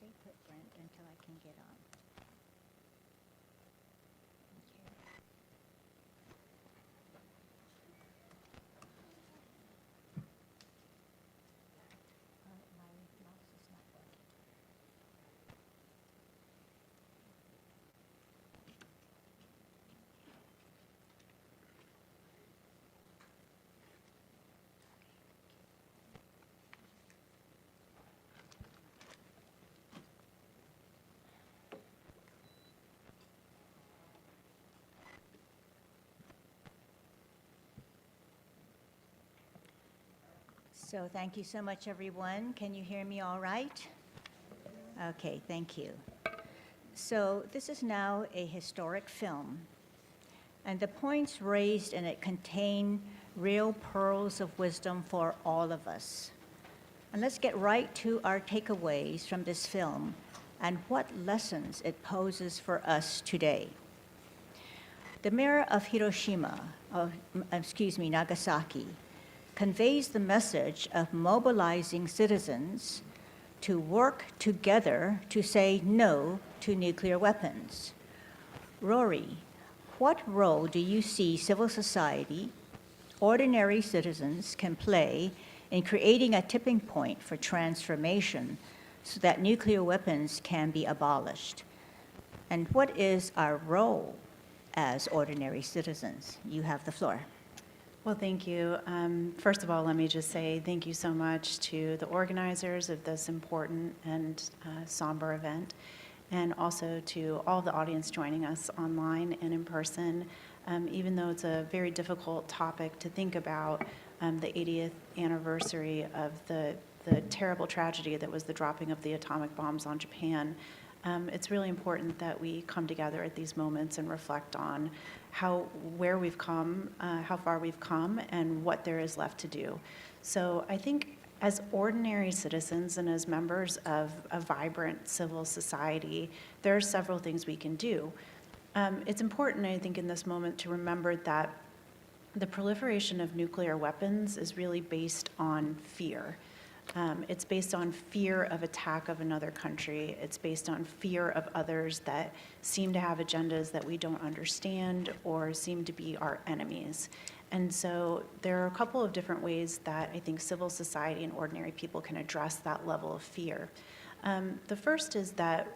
Stay put, Brent, until I can get on. My mouse is not working. So thank you so much, everyone. Can you hear me all right? Okay, thank you. So this is now a historic film, and the points raised in it contain real pearls of wisdom for all of us. And let's get right to our takeaways from this film and what lessons it poses for us today. The mayor of Nagasaki, conveys the message of mobilizing citizens to work together to say no to nuclear weapons. Rorry, what role do you see civil society, ordinary citizens can play in creating a tipping point for transformation so that nuclear weapons can be abolished? And what is our role as ordinary citizens? You have the floor. Well, thank you. First of all, let me just say thank you so much to the organizers of this important and somber event, and also to all the audience joining us online and in person. Even though it's a very difficult topic to think about, the 80th anniversary of the terrible tragedy that was the dropping of the atomic bombs on Japan, it's really important that we come together at these moments and reflect on where we've come, how far we've come, and what there is left to do. So I think as ordinary citizens and as members of a vibrant civil society, there are several things we can do. It's important, I think, in this moment to remember that the proliferation of nuclear weapons is really based on fear. It's based on fear of attack of another country. It's based on fear of others that seem to have agendas that we don't understand or seem to be our enemies. And so there are a couple of different ways that I think civil society and ordinary people can address that level of fear. The first is that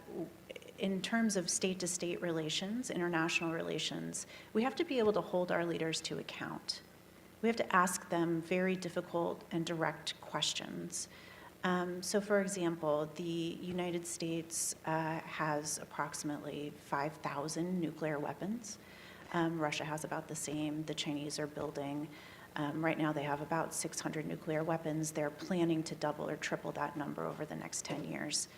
in terms of state-to-state relations, international relations, we have to be able to hold our leaders to account. We have to ask them very difficult and direct questions. So for example, the United States has approximately 5,000 nuclear weapons. Russia has about the same. The Chinese are building. Right now they have about 600 nuclear weapons. They're planning to double or triple that number over the next 10 years.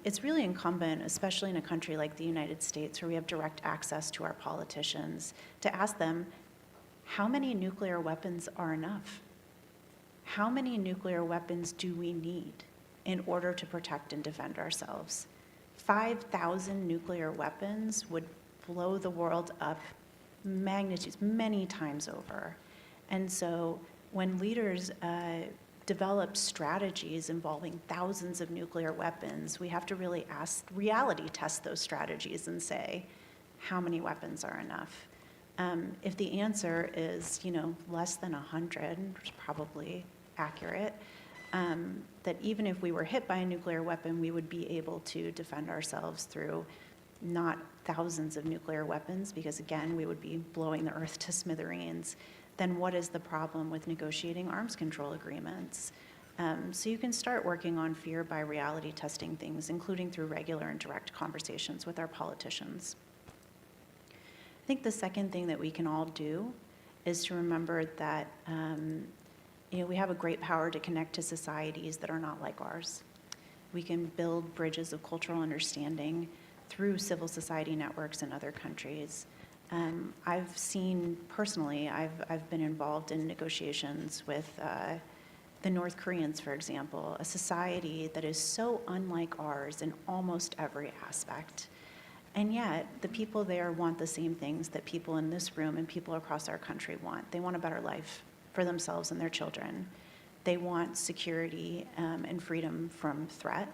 It's really incumbent, especially in a country like the United States, where we have direct access to our politicians, to ask them, how many nuclear weapons are enough? How many nuclear weapons do we need in order to protect and defend ourselves? 5,000 nuclear weapons would blow the world up magnitudes many times over. And so when leaders develop strategies involving thousands of nuclear weapons, we have to really reality test those strategies and say, how many weapons are enough? If the answer is, less than 100, which is probably accurate, that even if we were hit by a nuclear weapon, we would be able to defend ourselves through not thousands of nuclear weapons, because again, we would be blowing the earth to smithereens, then what is the problem with negotiating arms control agreements? So you can start working on fear by reality testing things, including through regular and direct conversations with our politicians. I think the second thing that we can all do is to remember that we have a great power to connect to societies that are not like ours. We can build bridges of cultural understanding through civil society networks in other countries. I've seen personally, I've been involved in negotiations with the North Koreans, for example, a society that is so unlike ours in almost every aspect. And yet, the people there want the same things that people in this room and people across our country want. They want a better life for themselves and their children. They want security and freedom from threat.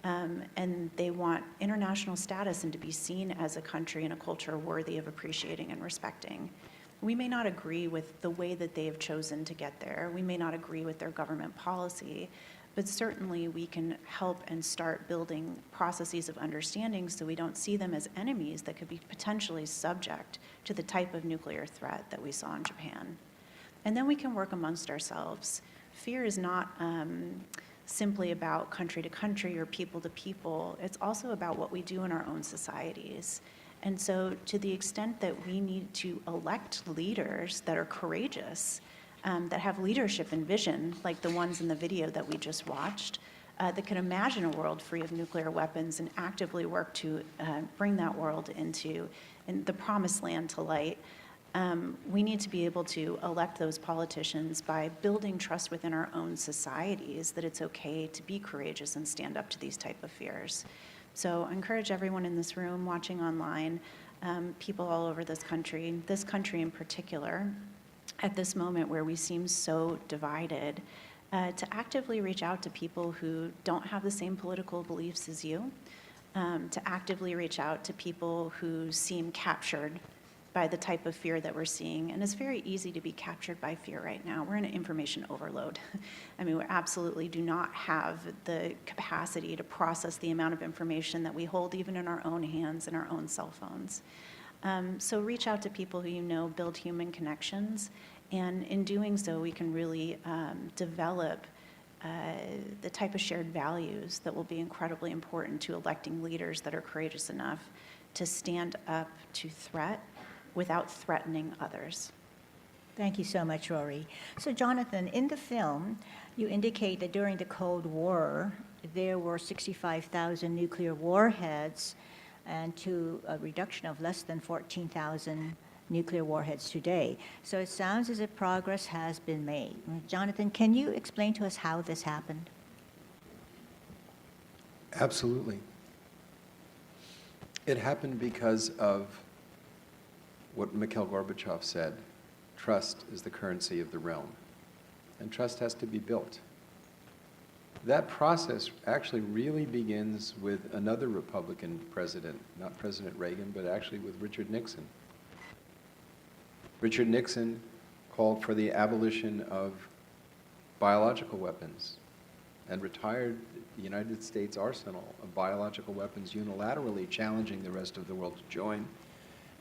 And they want international status and to be seen as a country and a culture worthy of appreciating and respecting. We may not agree with the way that they have chosen to get there. We may not agree with their government policy, but certainly we can help and start building processes of understanding so we don't see them as enemies that could be potentially subject to the type of nuclear threat that we saw in Japan. And then we can work amongst ourselves. Fear is not simply about country to country or people to people. It's also about what we do in our own societies. And so to the extent that we need to elect leaders that are courageous, that have leadership and vision, like the ones in the video that we just watched, that can imagine a world free of nuclear weapons and actively work to bring that world into the promised land to light, we need to be able to elect those politicians by building trust within our own societies that it's okay to be courageous and stand up to these type of fears. So I encourage everyone in this room, watching online, people all over this country in particular, at this moment where we seem so divided, to actively reach out to people who don't have the same political beliefs as you, to actively reach out to people who seem captured by the type of fear that we're seeing. And it's very easy to be captured by fear right now. We're in an information overload. I mean, we absolutely do not have the capacity to process the amount of information that we hold even in our own hands and our own cell phones. So reach out to people who you know build human connections. And in doing so, we can really develop the type of shared values that will be incredibly important to electing leaders that are courageous enough to stand up to threat without threatening others. Thank you so much, Rorry. So Jonathan, in the film, you indicate that during the Cold War, there were 65,000 nuclear warheads and to a reduction of less than 14,000 nuclear warheads today. So it sounds as if progress has been made. Jonathan, can you explain to us how this happened? Absolutely. It happened because of what Mikhail Gorbachev said, trust is the currency of the realm, and trust has to be built. That process actually really begins with another Republican president, not President Reagan, but actually with Richard Nixon. Richard Nixon called for the abolition of biological weapons and retired the United States arsenal of biological weapons unilaterally, challenging the rest of the world to join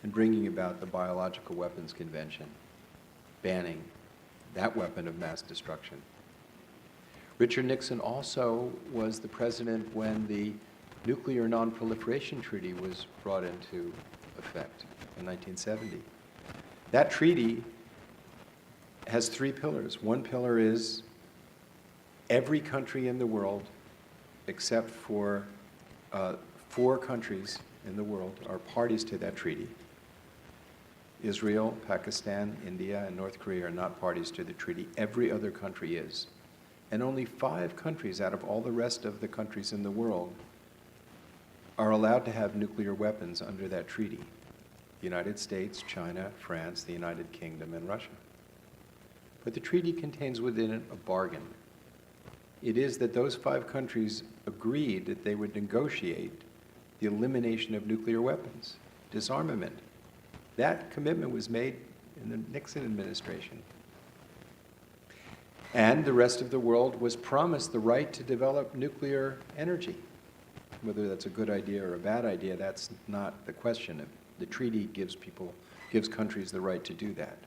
and bringing about the Biological Weapons Convention, banning that weapon of mass destruction. Richard Nixon also was the president when the Nuclear Non-Proliferation Treaty was brought into effect in 1970. That treaty has three pillars. One pillar is every country in the world, except for 4 countries in the world, are parties to that treaty. Israel, Pakistan, India, and North Korea are not parties to the treaty. Every other country is. And only 5 countries out of all the rest of the countries in the world are allowed to have nuclear weapons under that treaty. The United States, China, France, the United Kingdom, and Russia. But the treaty contains within it a bargain. It is that those 5 countries agreed that they would negotiate the elimination of nuclear weapons, disarmament. That commitment was made in the Nixon administration. And the rest of the world was promised the right to develop nuclear energy. Whether that's a good idea or a bad idea, that's not the question. The treaty gives countries the right to do that.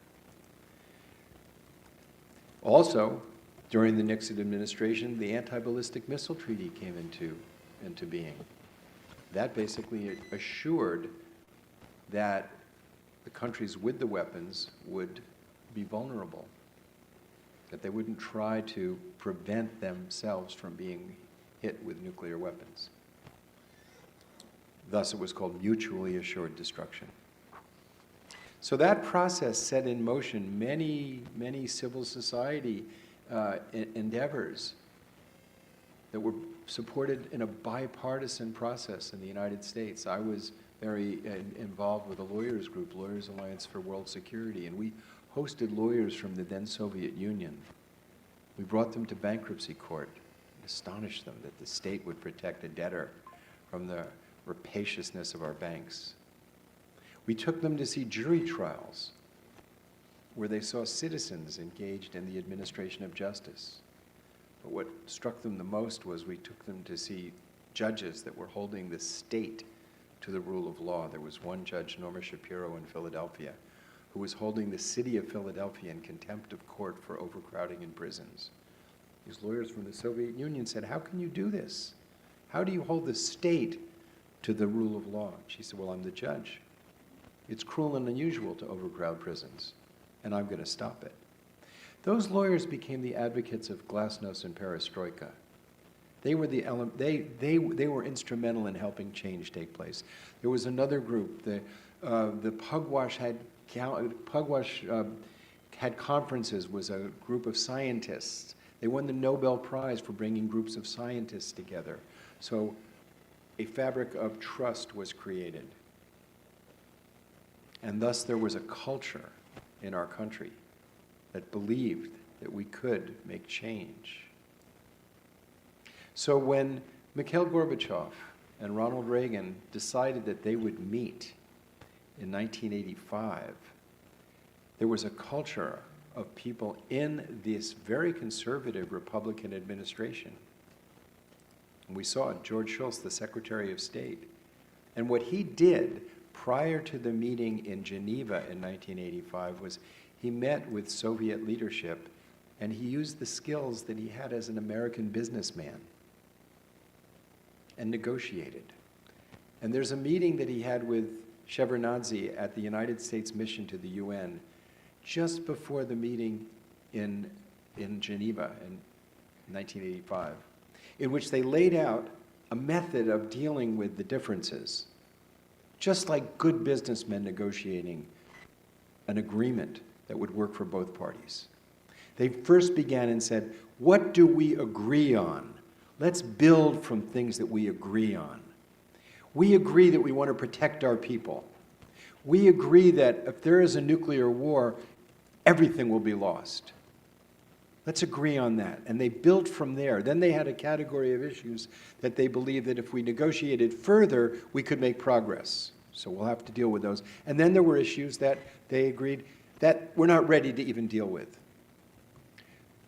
Also, during the Nixon administration, the Anti-Ballistic Missile Treaty came into being. That basically assured that the countries with the weapons would be vulnerable, that they wouldn't try to prevent themselves from being hit with nuclear weapons. Thus, it was called mutually assured destruction. So that process set in motion many, many civil society endeavors that were supported in a bipartisan process in the United States. I was very involved with a lawyers group, Lawyers Alliance for World Security, and we hosted lawyers from the then Soviet Union. We brought them to bankruptcy court, astonished them that the state would protect a debtor from the rapaciousness of our banks. We took them to see jury trials where they saw citizens engaged in the administration of justice. But what struck them the most was we took them to see judges that were holding the state to the rule of law. There was one judge, Norma Shapiro in Philadelphia, who was holding the city of Philadelphia in contempt of court for overcrowding in prisons. These lawyers from the Soviet Union said, "How can you do this? How do you hold the state to the rule of law?" She said, "Well, I'm the judge. It's cruel and unusual to overcrowd prisons, and I'm going to stop it." Those lawyers became the advocates of glasnost and perestroika. They were they were instrumental in helping change take place. There was another group, the Pugwash had conferences, was a group of scientists. They won the Nobel Prize for bringing groups of scientists together. So a fabric of trust was created. And thus there was a culture in our country that believed that we could make change. So when Mikhail Gorbachev and Ronald Reagan decided that they would meet in 1985, there was a culture of people in this very conservative Republican administration. And we saw George Shultz, the Secretary of State. And what he did prior to the meeting in Geneva in 1985 was he met with Soviet leadership and he used the skills that he had as an American businessman and negotiated. And there's a meeting that he had with Shevardnadze at the United States mission to the UN just before the meeting in Geneva in 1985, in which they laid out a method of dealing with the differences, just like good businessmen negotiating an agreement that would work for both parties. They first began and said, what do we agree on? Let's build from things that we agree on. We agree that we want to protect our people. We agree that if there is a nuclear war, everything will be lost. Let's agree on that. And they built from there. Then they had a category of issues that they believed that if we negotiated further, we could make progress. So we'll have to deal with those. And then there were issues that they agreed that we're not ready to even deal with.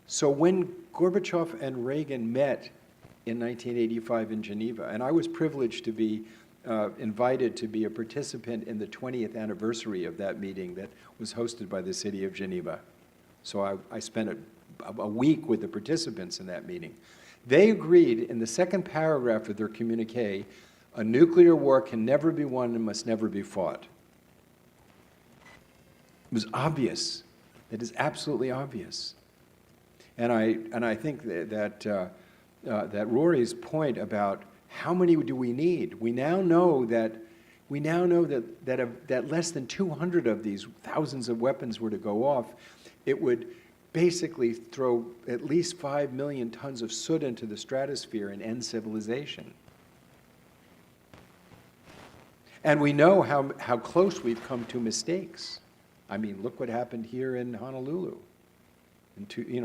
So when Gorbachev and Reagan met in 1985 in Geneva, and I was privileged to be invited to be a participant in the 20th anniversary of that meeting that was hosted by the city of Geneva. So I spent a week with the participants in that meeting. They agreed in the second paragraph of their communique, a nuclear war can never be won and must never be fought. It was obvious. It is absolutely obvious. And I think that Rory's point about how many do we need? We now know that less than 200 of these thousands of weapons were to go off, it would basically throw at least 5 million tons of soot into the stratosphere and end civilization. And we know how close we've come to mistakes. I mean, look what happened here in Honolulu,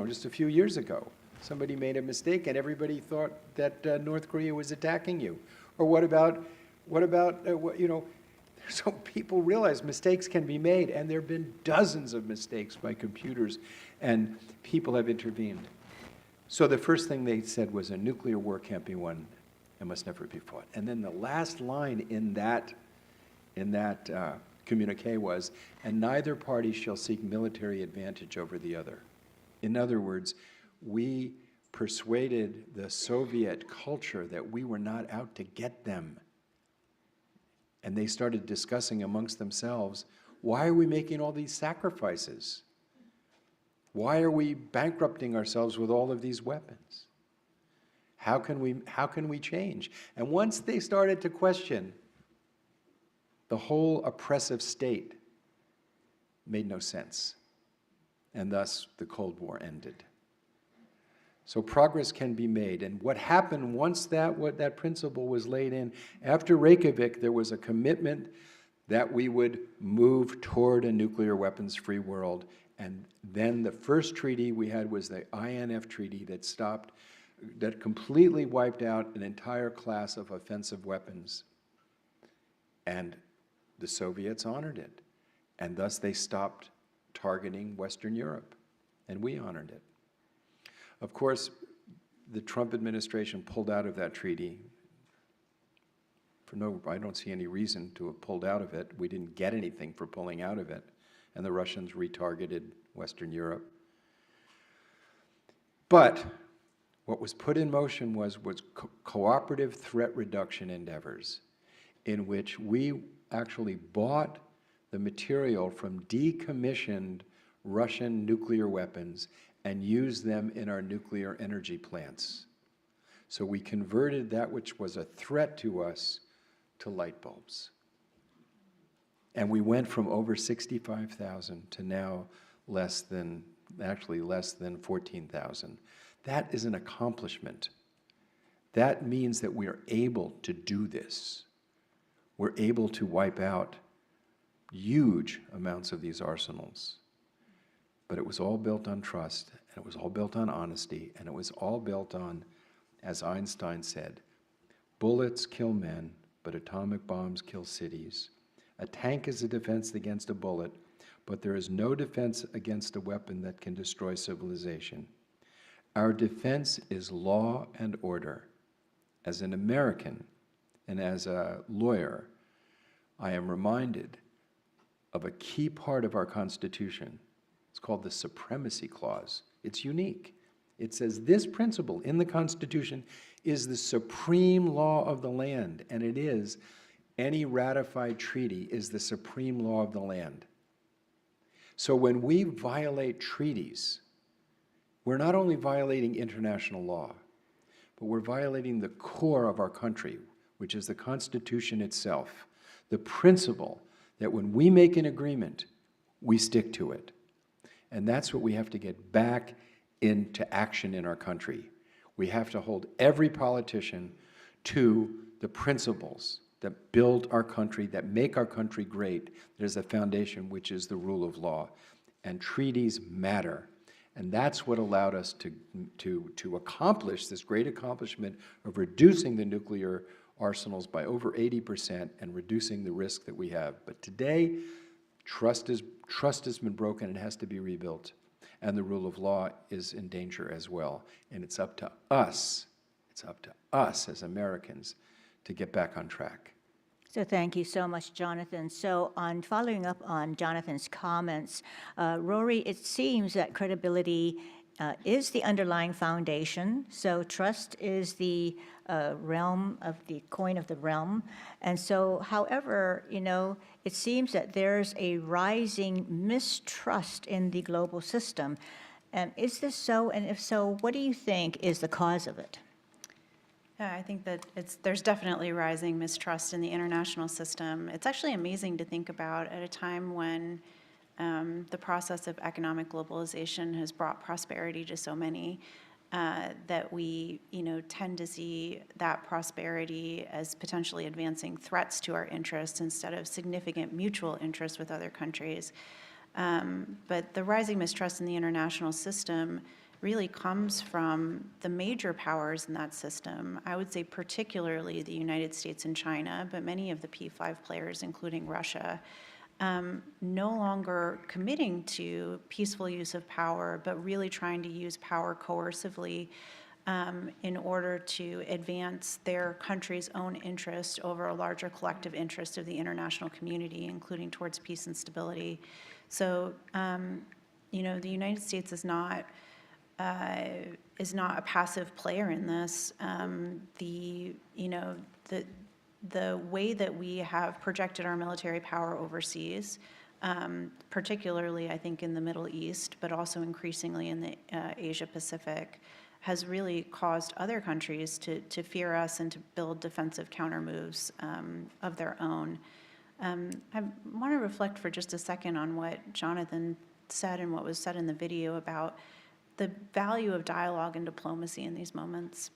just a few years ago. Somebody made a mistake and everybody thought that North Korea was attacking you. Or what about so people realize mistakes can be made, and there have been dozens of mistakes by computers, and people have intervened. So the first thing they said was a nuclear war can't be won and must never be fought. And then the last line in that communique was, and neither party shall seek military advantage over the other. In other words, we persuaded the Soviet culture that we were not out to get them. And they started discussing amongst themselves, why are we making all these sacrifices? Why are we bankrupting ourselves with all of these weapons? How can we change? And once they started to question, the whole oppressive state made no sense. And thus the Cold War ended. So progress can be made. And what happened once that principle was laid in, after Reykjavik, there was a commitment that we would move toward a nuclear weapons-free world. And then the first treaty we had was the INF Treaty that completely wiped out an entire class of offensive weapons. And the Soviets honored it. And thus they stopped targeting Western Europe. And we honored it. Of course, the Trump administration pulled out of that treaty. I don't see any reason to have pulled out of it. We didn't get anything for pulling out of it. And the Russians retargeted Western Europe. But what was put in motion was cooperative threat reduction endeavors, in which we actually bought the material from decommissioned Russian nuclear weapons and used them in our nuclear energy plants. So we converted that which was a threat to us to light bulbs. And we went from over 65,000 to now less than 14,000. That is an accomplishment. That means that we are able to do this. We're able to wipe out huge amounts of these arsenals. But it was all built on trust, and it was all built on honesty, and it was all built on, as Einstein said, bullets kill men, but atomic bombs kill cities. A tank is a defense against a bullet, but there is no defense against a weapon that can destroy civilization. Our defense is law and order. As an American and as a lawyer, I am reminded of a key part of our Constitution. It's called the Supremacy Clause. It's unique. It says this principle in the Constitution is the supreme law of the land, and it is. Any ratified treaty is the supreme law of the land. So when we violate treaties, we're not only violating international law, but we're violating the core of our country, which is the Constitution itself, the principle that when we make an agreement, we stick to it. And that's what we have to get back into action in our country. We have to hold every politician to the principles that build our country, that make our country great. There's a foundation, which is the rule of law. And treaties matter. And that's what allowed us to accomplish this great accomplishment of reducing the nuclear arsenals by over 80% and reducing the risk that we have. But today, trust has been broken and has to be rebuilt. And the rule of law is in danger as well. And it's up to us as Americans to get back on track. So thank you so much, Jonathan. So on following up on Jonathan's comments, Rorry, it seems that credibility is the underlying foundation. So trust is the realm of the coin of the realm. And so, however, it seems that there's a rising mistrust in the global system. Is this so? And if so, what do you think is the cause of it? Yeah, I think that there's definitely rising mistrust in the international system. It's actually amazing to think about at a time when the process of economic globalization has brought prosperity to so many, that we tend to see that prosperity as potentially advancing threats to our interests instead of significant mutual interests with other countries. But the rising mistrust in the international system really comes from the major powers in that system. I would say particularly the United States and China, but many of the P5 players, including Russia, no longer committing to peaceful use of power, but really trying to use power coercively in order to advance their country's own interest over a larger collective interest of the international community, including towards peace and stability. So, the United States is not a passive player in this. The way that we have projected our military power overseas, particularly I think in the Middle East, but also increasingly in the Asia Pacific, has really caused other countries to fear us and to build defensive counter moves of their own. I want to reflect for just a second on what Jonathan said and what was said in the video about the value of dialogue and diplomacy in these moments.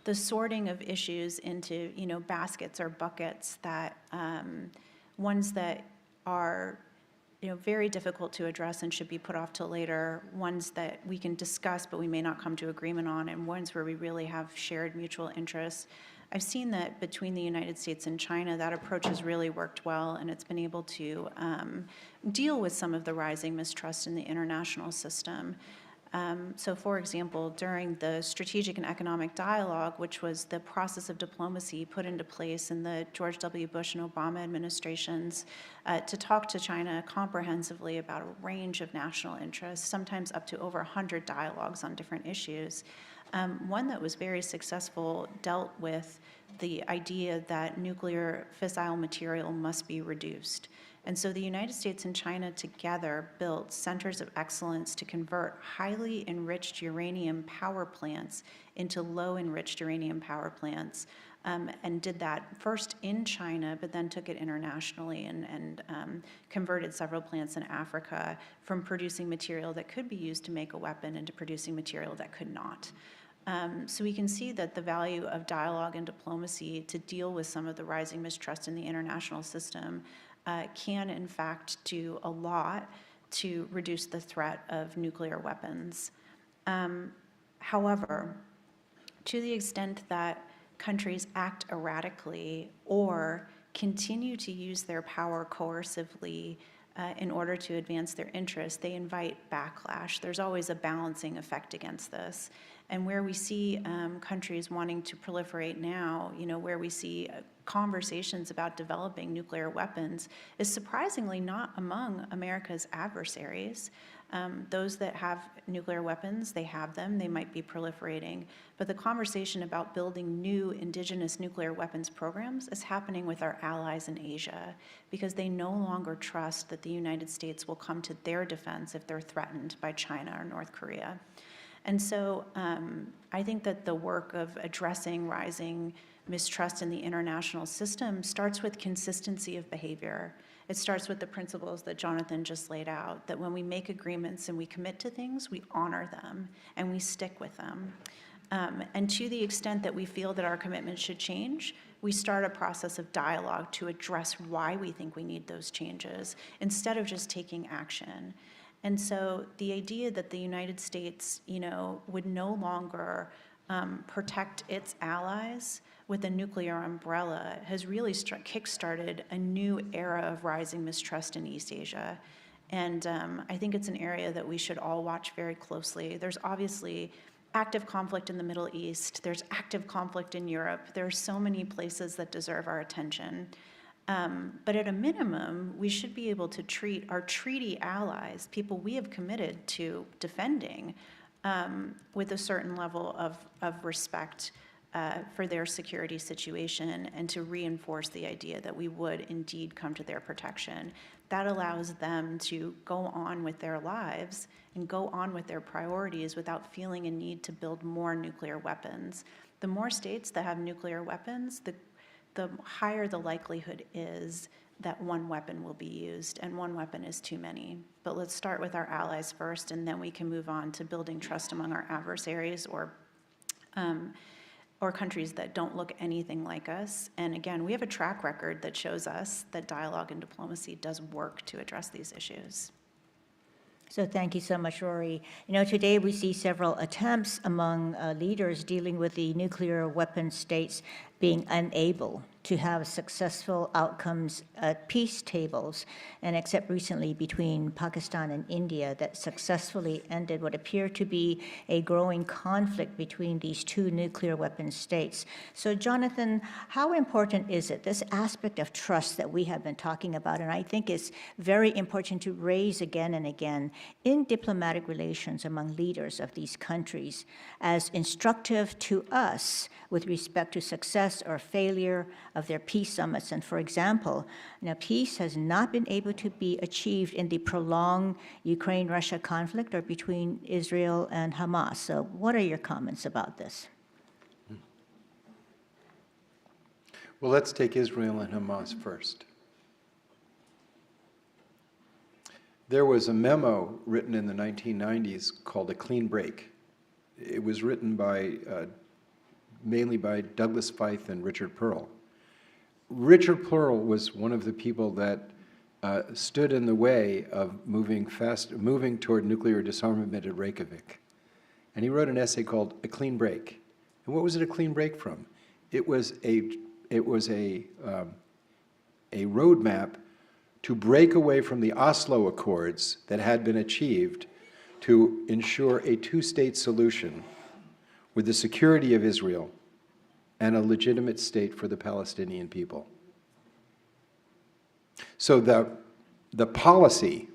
The sorting of issues into, baskets or buckets that, ones that are, very difficult to address and should be put off till later, ones that we can discuss but we may not come to agreement on, and ones where we really have shared mutual interests. I've seen that between the United States and China, that approach has really worked well, and it's been able to deal with some of the rising mistrust in the international system. So, for example, during the strategic and economic dialogue, which was the process of diplomacy put into place in the George W. Bush and Obama administrations to talk to China comprehensively about a range of national interests, sometimes up to over 100 dialogues on different issues. One that was very successful dealt with the idea that nuclear fissile material must be reduced. And so the United States and China together built centers of excellence to convert highly enriched uranium power plants into low enriched uranium power plants, and did that first in China, but then took it internationally and converted several plants in Africa from producing material that could be used to make a weapon into producing material that could not. So we can see that the value of dialogue and diplomacy to deal with some of the rising mistrust in the international system can, in fact, do a lot to reduce the threat of nuclear weapons. However, to the extent that countries act erratically or continue to use their power coercively in order to advance their interests, they invite backlash. There's always a balancing effect against this. And where we see countries wanting to proliferate now, where we see conversations about developing nuclear weapons is surprisingly not among America's adversaries. Those that have nuclear weapons, they have them, they might be proliferating, but the conversation about building new indigenous nuclear weapons programs is happening with our allies in Asia because they no longer trust that the United States will come to their defense if they're threatened by China or North Korea. And so I think that the work of addressing rising mistrust in the international system starts with consistency of behavior. It starts with the principles that Jonathan just laid out, that when we make agreements and we commit to things, we honor them and we stick with them. And to the extent that we feel that our commitments should change, we start a process of dialogue to address why we think we need those changes instead of just taking action. And so the idea that the United States, would no longer protect its allies with a nuclear umbrella has really kick-started a new era of rising mistrust in East Asia. And I think it's an area that we should all watch very closely. There's obviously active conflict in the Middle East. There's active conflict in Europe. There are so many places that deserve our attention. But at a minimum, we should be able to treat our treaty allies, people we have committed to defending, with a certain level of respect for their security situation and to reinforce the idea that we would indeed come to their protection. That allows them to go on with their lives and go on with their priorities without feeling a need to build more nuclear weapons. The more states that have nuclear weapons, the higher the likelihood is that one weapon will be used, and one weapon is too many. But let's start with our allies first, and then we can move on to building trust among our adversaries or countries that don't look anything like us. And again, we have a track record that shows us that dialogue and diplomacy does work to address these issues. So thank you so much, Rorry. Today we see several attempts among leaders dealing with the nuclear weapon states being unable to have successful outcomes at peace tables, and except recently between Pakistan and India that successfully ended what appeared to be a growing conflict between these two nuclear weapon states. So Jonathan, how important is it, this aspect of trust that we have been talking about, and I think it's very important to raise again and again in diplomatic relations among leaders of these countries as instructive to us with respect to success or failure of their peace summits. And for example, peace has not been able to be achieved in the prolonged Ukraine-Russia conflict or between Israel and Hamas. So what are your comments about this? Well, let's take Israel and Hamas first. There was a memo written in the 1990s called A Clean Break. It was written by mainly by Douglas Feith and Richard Pearl. Richard Pearl was one of the people that stood in the way of moving toward nuclear disarmament at Reykjavik. And he wrote an essay called A Clean Break. And what was it a clean break from? It was a roadmap to break away from the Oslo Accords that had been achieved to ensure a two-state solution with the security of Israel and a legitimate state for the Palestinian people. So the policy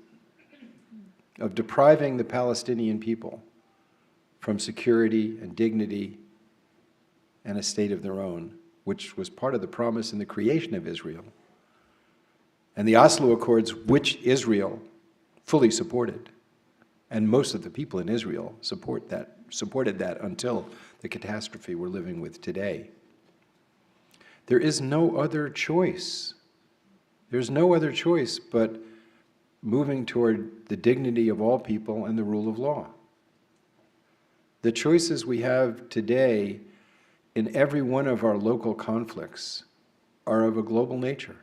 of depriving the Palestinian people from security and dignity and a state of their own, which was part of the promise in the creation of Israel, and the Oslo Accords, which Israel fully supported, and most of the people in Israel supported that until the catastrophe we're living with today. There is no other choice. There's no other choice but moving toward the dignity of all people and the rule of law. The choices we have today in every one of our local conflicts are of a global nature,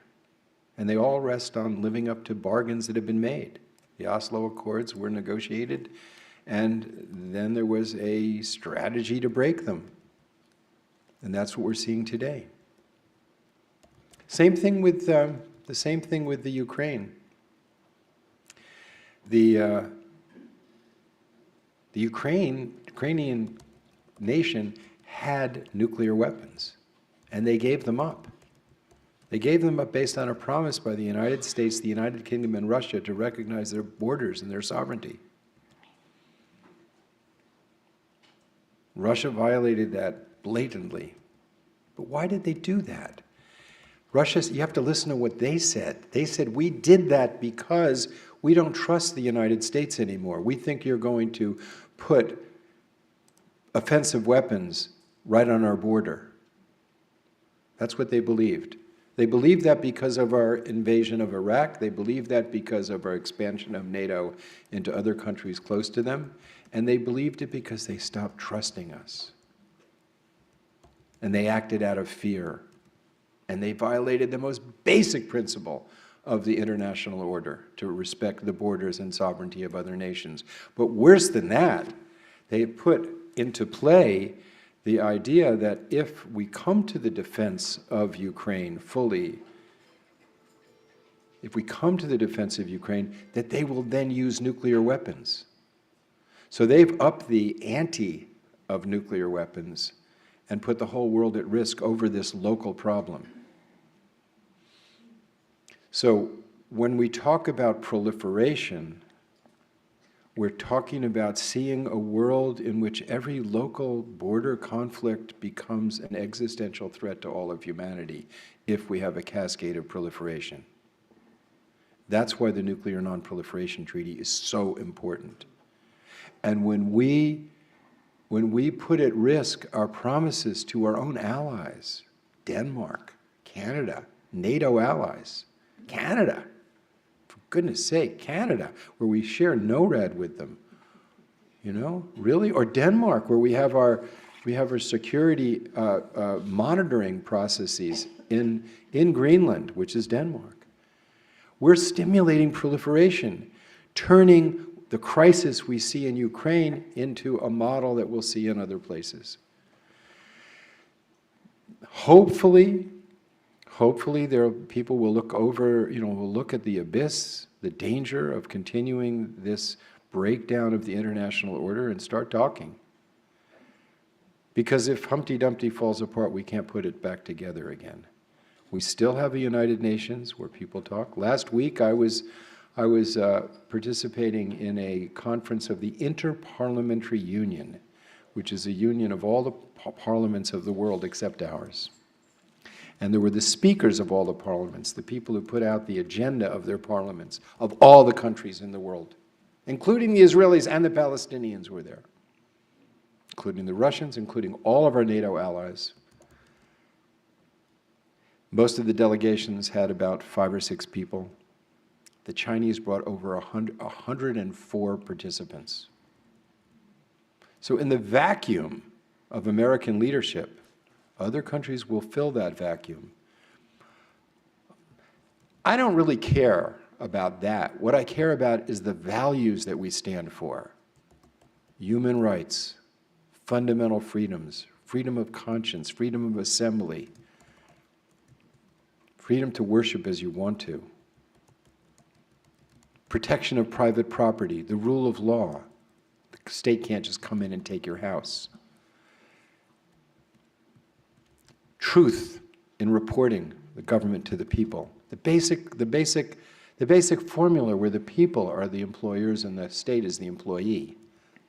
and they all rest on living up to bargains that have been made. The Oslo Accords were negotiated, and then there was a strategy to break them. And that's what we're seeing today. Same thing with the Ukraine. The Ukrainian nation had nuclear weapons, and they gave them up. They gave them up based on a promise by the United States, the United Kingdom, and Russia to recognize their borders and their sovereignty. Russia violated that blatantly. But why did they do that? Russia, you have to listen to what they said. They said, we did that because we don't trust the United States anymore. We think you're going to put offensive weapons right on our border. That's what they believed. They believed that because of our invasion of Iraq. They believed that because of our expansion of NATO into other countries close to them. And they believed it because they stopped trusting us. And they acted out of fear. And they violated the most basic principle of the international order, to respect the borders and sovereignty of other nations. But worse than that, they put into play the idea that if we come to the defense of Ukraine fully, if we come to the defense of Ukraine, that they will then use nuclear weapons. So they've upped the ante of nuclear weapons and put the whole world at risk over this local problem. So when we talk about proliferation, we're talking about seeing a world in which every local border conflict becomes an existential threat to all of humanity if we have a cascade of proliferation. That's why the Nuclear Non-Proliferation Treaty is so important. And when we put at risk our promises to our own allies, Denmark, Canada, NATO allies, Canada, for goodness sake, Canada, where we share NORAD with them, you know, really? Or Denmark, where we have our security monitoring processes in Greenland, which is Denmark. We're stimulating proliferation, turning the crisis we see in Ukraine into a model that we'll see in other places. Hopefully people will look over, will look at the abyss, the danger of continuing this breakdown of the international order and start talking. Because if Humpty Dumpty falls apart, we can't put it back together again. We still have a United Nations where people talk. Last week I was participating in a conference of the Interparliamentary Union, which is a union of all the parliaments of the world except ours. And there were the speakers of all the parliaments, the people who put out the agenda of their parliaments, of all the countries in the world, including the Israelis and the Palestinians were there, including the Russians, including all of our NATO allies. Most of the delegations had about 5 or 6 people. The Chinese brought over 104 participants. So in the vacuum of American leadership, other countries will fill that vacuum. I don't really care about that. What I care about is the values that we stand for. Human rights, fundamental freedoms, freedom of conscience, freedom of assembly, freedom to worship as you want to, protection of private property, the rule of law. The state can't just come in and take your house. Truth in reporting the government to the people. The basic formula where the people are the employers and the state is the employee,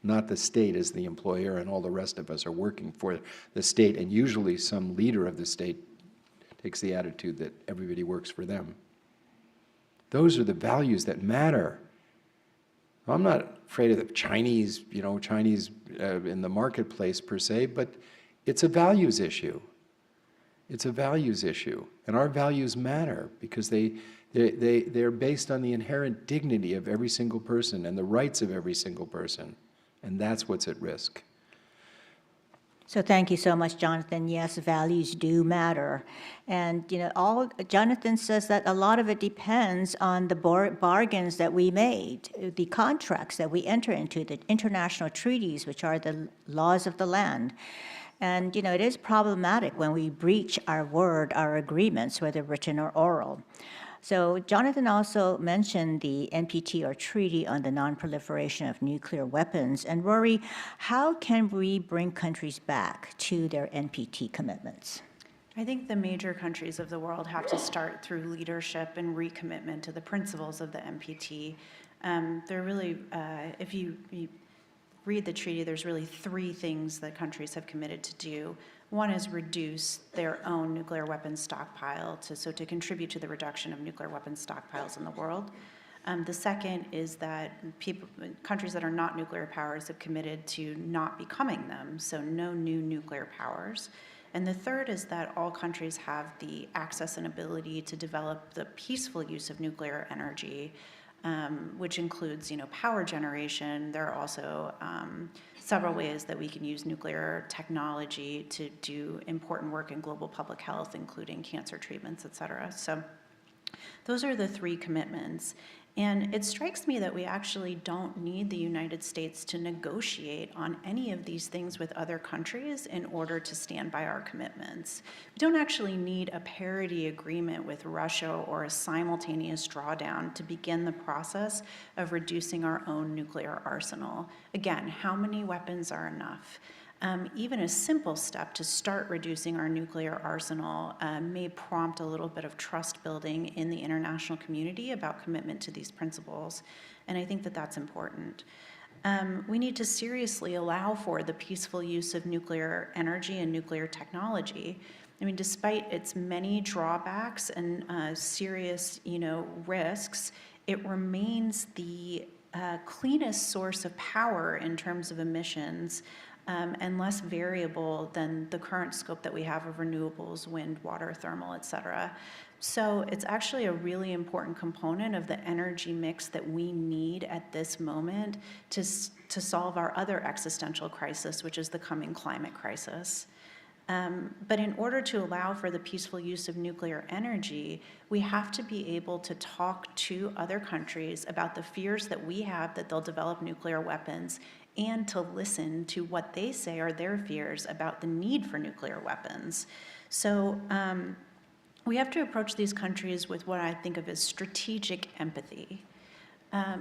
not the state as the employer and all the rest of us are working for the state, and usually some leader of the state takes the attitude that everybody works for them. Those are the values that matter. I'm not afraid of the Chinese, in the marketplace per se, but it's a values issue. It's a values issue, and our values matter because they're based on the inherent dignity of every single person and the rights of every single person, and that's what's at risk. So thank you so much, Jonathan. Yes, values do matter. And Jonathan says that a lot of it depends on the bargains that we made, the contracts that we enter into, the international treaties, which are the laws of the land. And, it is problematic when we breach our word, our agreements, whether written or oral. So Jonathan also mentioned the NPT, or Treaty on the Non-Proliferation of Nuclear Weapons. And Rorry, how can we bring countries back to their NPT commitments? I think the major countries of the world have to start through leadership and recommitment to the principles of the NPT. They're really, if you read the treaty, there's really three things that countries have committed to do. One is reduce their own nuclear weapons stockpile to contribute to the reduction of nuclear weapons stockpiles in the world. The second is that countries that are not nuclear powers have committed to not becoming them, so no new nuclear powers. And the third is that all countries have the access and ability to develop the peaceful use of nuclear energy, which includes, power generation. There are also several ways that we can use nuclear technology to do important work in global public health, including cancer treatments, et cetera. So those are the three commitments. And it strikes me that we actually don't need the United States to negotiate on any of these things with other countries in order to stand by our commitments. We don't actually need a parity agreement with Russia or a simultaneous drawdown to begin the process of reducing our own nuclear arsenal. Again, how many weapons are enough? Even a simple step to start reducing our nuclear arsenal may prompt a little bit of trust building in the international community about commitment to these principles, and I think that that's important. We need to seriously allow for the peaceful use of nuclear energy and nuclear technology. I mean, despite its many drawbacks and serious, risks, it remains the cleanest source of power in terms of emissions, and less variable than the current scope that we have of renewables, wind, water, thermal, et cetera. So it's actually a really important component of the energy mix that we need at this moment to solve our other existential crisis, which is the coming climate crisis. But in order to allow for the peaceful use of nuclear energy, we have to be able to talk to other countries about the fears that we have that they'll develop nuclear weapons, and to listen to what they say are their fears about the need for nuclear weapons. So we have to approach these countries with what I think of as strategic empathy.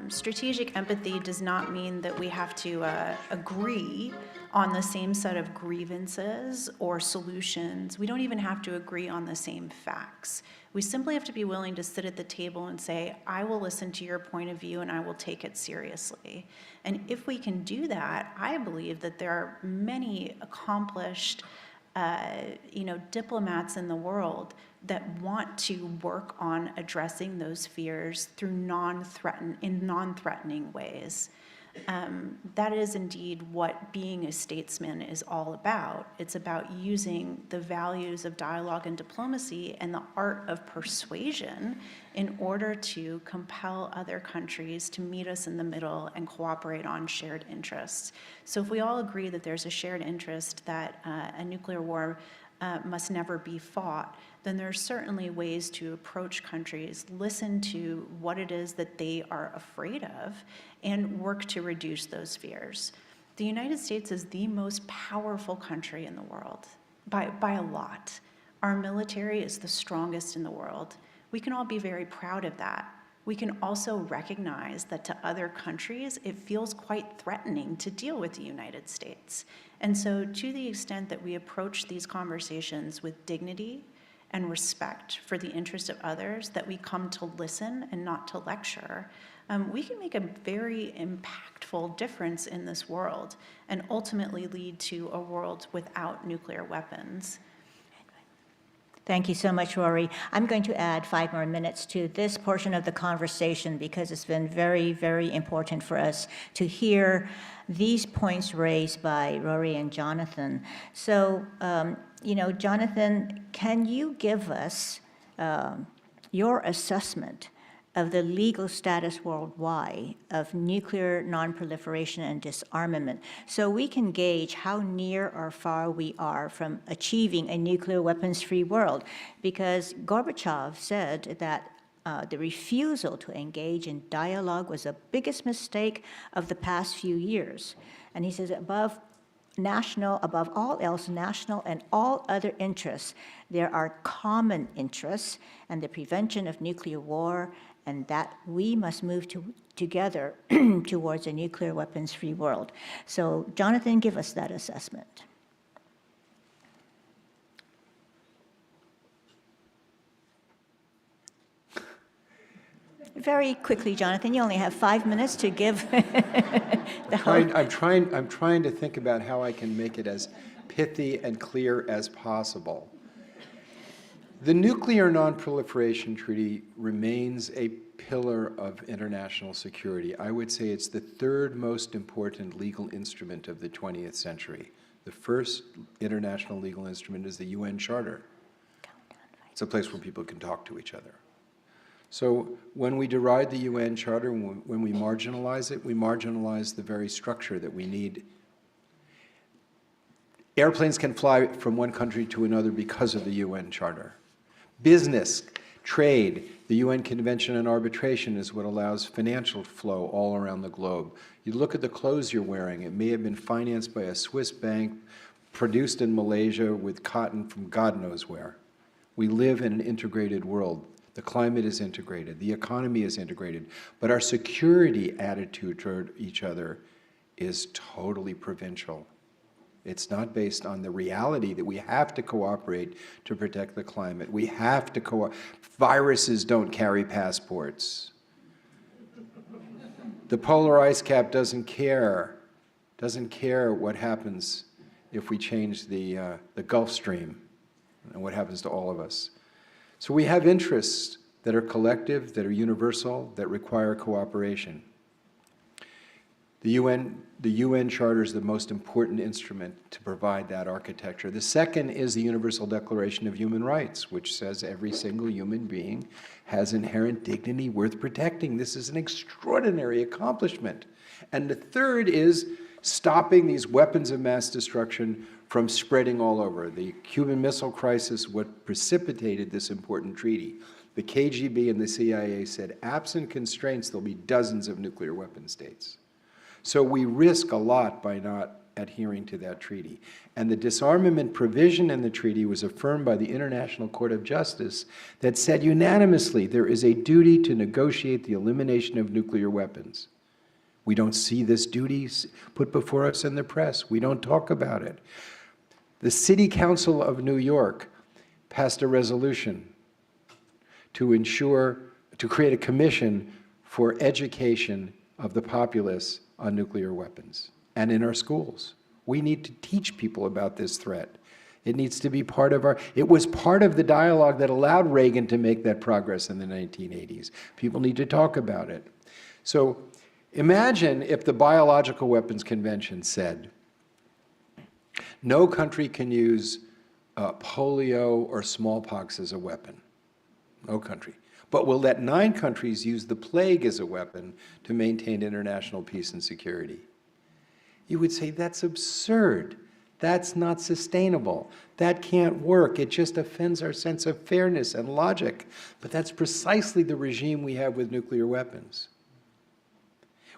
Strategic empathy does not mean that we have to agree on the same set of grievances or solutions. We don't even have to agree on the same facts. We simply have to be willing to sit at the table and say, I will listen to your point of view and I will take it seriously. And if we can do that, I believe that there are many accomplished diplomats in the world that want to work on addressing those fears through non-threatening ways. That is indeed what being a statesman is all about. It's about using the values of dialogue and diplomacy and the art of persuasion in order to compel other countries to meet us in the middle and cooperate on shared interests. So if we all agree that there's a shared interest that a nuclear war must never be fought, then there's certainly ways to approach countries, listen to what it is that they are afraid of, and work to reduce those fears. The United States is the most powerful country in the world, by a lot. Our military is the strongest in the world. We can all be very proud of that. We can also recognize that to other countries, it feels quite threatening to deal with the United States. And so to the extent that we approach these conversations with dignity and respect for the interest of others, that we come to listen and not to lecture, we can make a very impactful difference in this world and ultimately lead to a world without nuclear weapons. Thank you so much, Rorry. I'm going to add 5 more minutes to this portion of the conversation because it's been very, very important for us to hear these points raised by Rorry and Jonathan. So, Jonathan, can you give us your assessment of the legal status worldwide of nuclear non-proliferation and disarmament, so we can gauge how near or far we are from achieving a nuclear weapons-free world? Because Gorbachev said that the refusal to engage in dialogue was the biggest mistake of the past few years. And he says above national, above all else, national and all other interests, there are common interests and the prevention of nuclear war, and that we must move together towards a nuclear weapons-free world. So Jonathan, give us that assessment. Very quickly, Jonathan, you only have 5 minutes to give the whole. I'm trying to think about how I can make it as pithy and clear as possible. The Nuclear Non-Proliferation Treaty remains a pillar of international security. I would say it's the third most important legal instrument of the 20th century. The first international legal instrument is the UN Charter. It's a place where people can talk to each other. So when we deride the UN Charter, when we marginalize it, we marginalize the very structure that we need. Airplanes can fly from one country to another because of the UN Charter. Business, trade, the UN Convention on Arbitration is what allows financial flow all around the globe. You look at the clothes you're wearing, it may have been financed by a Swiss bank, produced in Malaysia with cotton from God knows where. We live in an integrated world. The climate is integrated, the economy is integrated, but our security attitude toward each other is totally provincial. It's not based on the reality that we have to cooperate to protect the climate. We have to viruses don't carry passports. The polar ice cap doesn't care what happens if we change the Gulf Stream and what happens to all of us. So we have interests that are collective, that are universal, that require cooperation. The UN Charter is the most important instrument to provide that architecture. The second is the Universal Declaration of Human Rights, which says every single human being has inherent dignity worth protecting. This is an extraordinary accomplishment. And the third is stopping these weapons of mass destruction from spreading all over. The Cuban Missile Crisis, what precipitated this important treaty. The KGB and the CIA said, absent constraints, there'll be dozens of nuclear weapon states. So we risk a lot by not adhering to that treaty. And the disarmament provision in the treaty was affirmed by the International Court of Justice that said unanimously there is a duty to negotiate the elimination of nuclear weapons. We don't see this duty put before us in the press. We don't talk about it. The City Council of New York passed a resolution to create a commission for education of the populace on nuclear weapons and in our schools. We need to teach people about this threat. It needs to be part of it was part of the dialogue that allowed Reagan to make that progress in the 1980s. People need to talk about it. So imagine if the Biological Weapons Convention said, no country can use polio or smallpox as a weapon. No country. But we'll let 9 countries use the plague as a weapon to maintain international peace and security. You would say, that's absurd. That's not sustainable. That can't work. It just offends our sense of fairness and logic. But that's precisely the regime we have with nuclear weapons.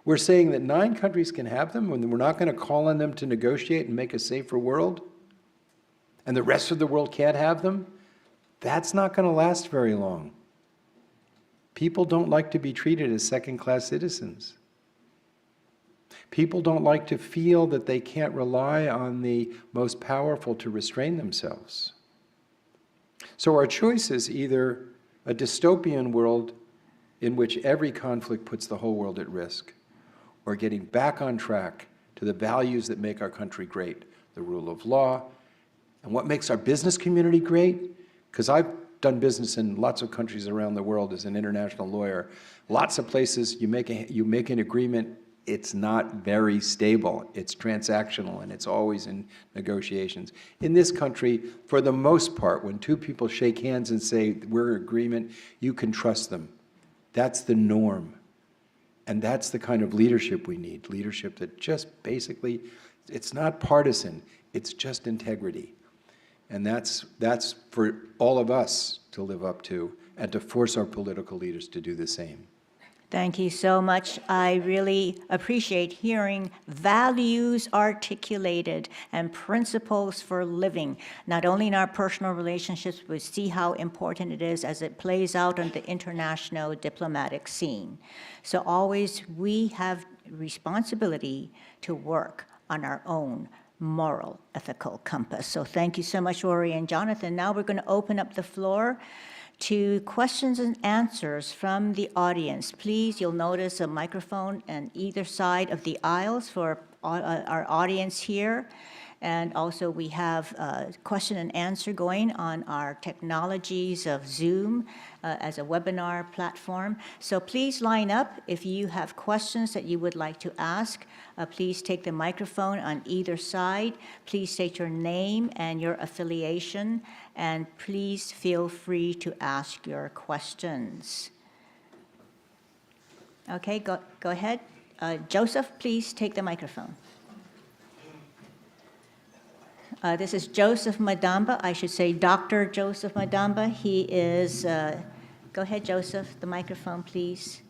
We're saying that 9 countries can have them, and we're not going to call on them to negotiate and make a safer world, and the rest of the world can't have them. That's not going to last very long. People don't like to be treated as second-class citizens. People don't like to feel that they can't rely on the most powerful to restrain themselves. So our choice is either a dystopian world in which every conflict puts the whole world at risk, or getting back on track to the values that make our country great, the rule of law, and what makes our business community great, because I've done business in lots of countries around the world as an international lawyer. Lots of places you make an agreement, it's not very stable. It's transactional and it's always in negotiations. In this country, for the most part, when 2 people shake hands and say, we're in agreement, you can trust them. That's the norm. And that's the kind of leadership we need. Leadership that just basically, it's not partisan, it's just integrity. And that's for all of us to live up to and to force our political leaders to do the same. Thank you so much. I really appreciate hearing values articulated and principles for living, not only in our personal relationships, but see how important it is as it plays out on the international diplomatic scene. So always we have responsibility to work on our own moral, ethical compass. So thank you so much, Rorry and Jonathan. Now we're going to open up the floor to questions and answers from the audience. Please, you'll notice a microphone on either side of the aisles for our audience here. And also we have a question and answer going on our technologies of Zoom as a webinar platform. So please line up if you have questions that you would like to ask. Please take the microphone on either side. Please state your name and your affiliation, and please feel free to ask your questions. Okay, go ahead. Joseph, please take the microphone. This is Joseph Madamba. I should say Dr. Joseph Madamba. He is, go ahead, Joseph, the microphone, please.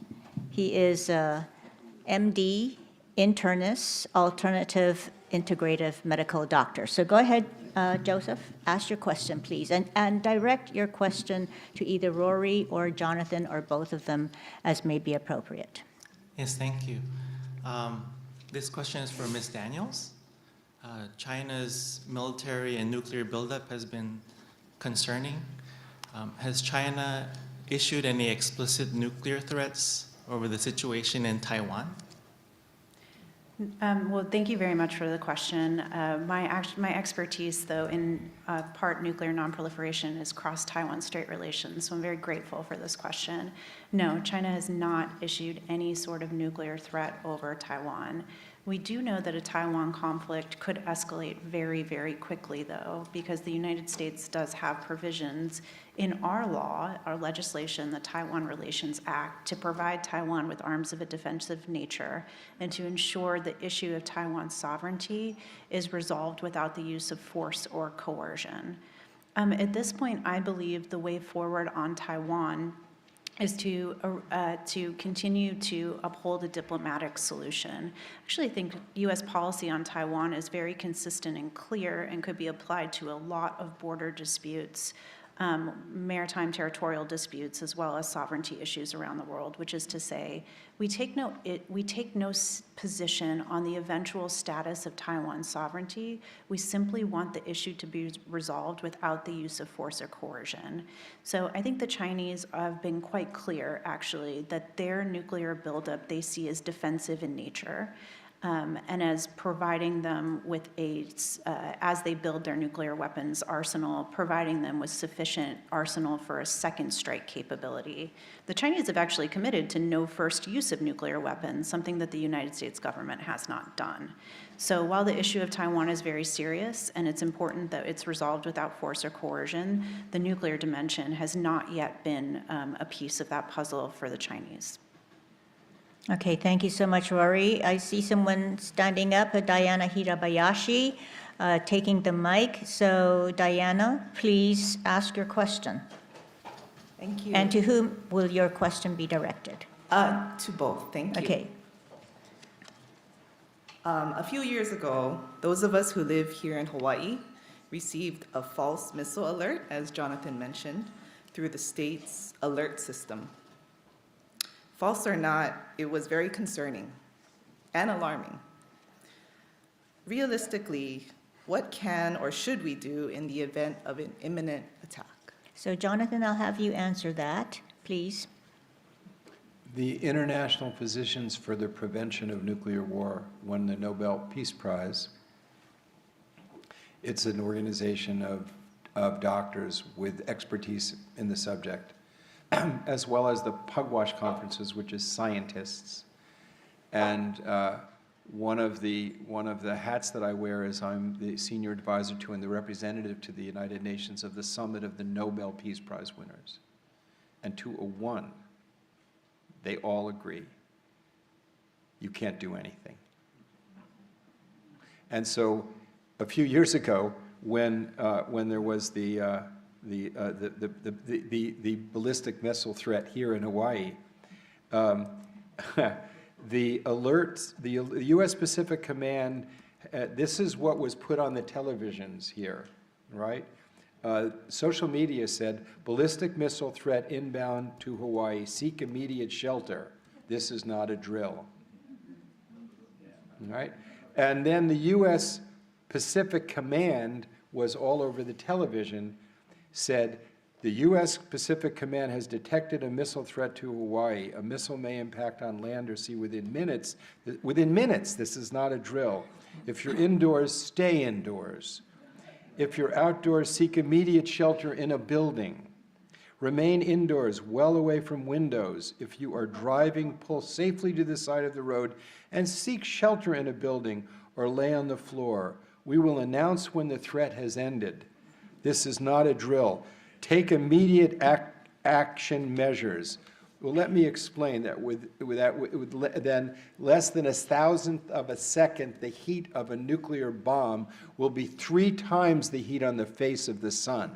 He is MD, internist, alternative integrative medical doctor. So go ahead, Joseph, ask your question, please, and direct your question to either Rorry or Jonathan or both of them as may be appropriate. Yes, thank you. This question is for Ms. Daniels. China's military and nuclear buildup has been concerning. Has China issued any explicit nuclear threats over the situation in Taiwan? Well, thank you very much for the question. My expertise, though, in part nuclear nonproliferation is cross-Taiwan Strait relations, so I'm very grateful for this question. No, China has not issued any sort of nuclear threat over Taiwan. We do know that a Taiwan conflict could escalate very, very quickly, though, because the United States does have provisions in our law, our legislation, the Taiwan Relations Act, to provide Taiwan with arms of a defensive nature and to ensure the issue of Taiwan's sovereignty is resolved without the use of force or coercion. At this point, I believe the way forward on Taiwan is to continue to uphold a diplomatic solution. Actually, I think U.S. policy on Taiwan is very consistent and clear and could be applied to a lot of border disputes, maritime territorial disputes, as well as sovereignty issues around the world, which is to say, we take no position on the eventual status of Taiwan's sovereignty. We simply want the issue to be resolved without the use of force or coercion. So I think the Chinese have been quite clear, actually, that their nuclear buildup they see as defensive in nature. And as providing them with as they build their nuclear weapons arsenal, providing them with sufficient arsenal for a second strike capability. The Chinese have actually committed to no first use of nuclear weapons, something that the United States government has not done. So while the issue of Taiwan is very serious and it's important that it's resolved without force or coercion, the nuclear dimension has not yet been a piece of that puzzle for the Chinese. Okay, thank you so much, Rorry. I see someone standing up, Diana Hirabayashi, taking the mic. So Diana, please ask your question. Thank you. And to whom will your question be directed? To both, thank you. Okay. A few years ago, those of us who live here in Hawaii received a false missile alert, as Jonathan mentioned, through the state's alert system. False or not, it was very concerning and alarming. Realistically, what can or should we do in the event of an imminent attack? So Jonathan, I'll have you answer that, please. The International Physicians for the Prevention of Nuclear War won the Nobel Peace Prize. It's an organization of doctors with expertise in the subject, as well as the Pugwash conferences, which is scientists. And one of the hats that I wear is I'm the senior advisor to and the representative to the United Nations of the Summit of the Nobel Peace Prize winners. And to a one, they all agree, you can't do anything. And so a few years ago, when there was the ballistic missile threat here in Hawaii, the alerts, the U.S. Pacific Command, this is what was put on the televisions here, right? Social media said, ballistic missile threat inbound to Hawaii, seek immediate shelter. This is not a drill, right? And then the U.S. Pacific Command was all over the television, said, the U.S. Pacific Command has detected a missile threat to Hawaii. A missile may impact on land or sea within minutes. Within minutes, this is not a drill. If you're indoors, stay indoors. If you're outdoors, seek immediate shelter in a building. Remain indoors, well away from windows. If you are driving, pull safely to the side of the road and seek shelter in a building or lay on the floor. We will announce when the threat has ended. This is not a drill. Take immediate action measures. Well, let me explain that then less than 1,000th of a second, the heat of a nuclear bomb will be 3 times the heat on the face of the sun.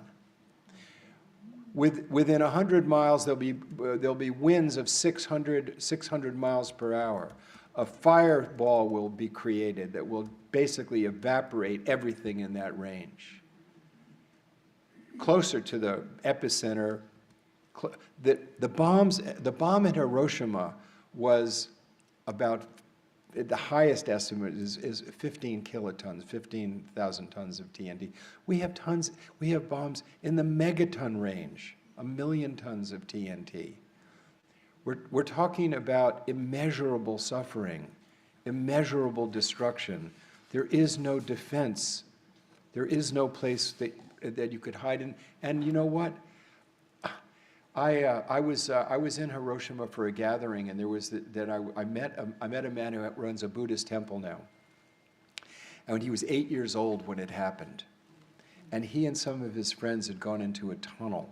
Within 100 miles, there'll be winds of 600 miles per hour. A fireball will be created that will basically evaporate everything in that range. Closer to the epicenter, the bomb in Hiroshima was about, the highest estimate is 15 kilotons, 15,000 tons of TNT. We have bombs in the megaton range, 1 million tons of TNT. We're talking about immeasurable suffering, immeasurable destruction. There is no defense. There is no place that you could hide in. And you know what? I was in Hiroshima for a gathering, and there was I met a man who runs a Buddhist temple now, and he was 8 years old when it happened, and he and some of his friends had gone into a tunnel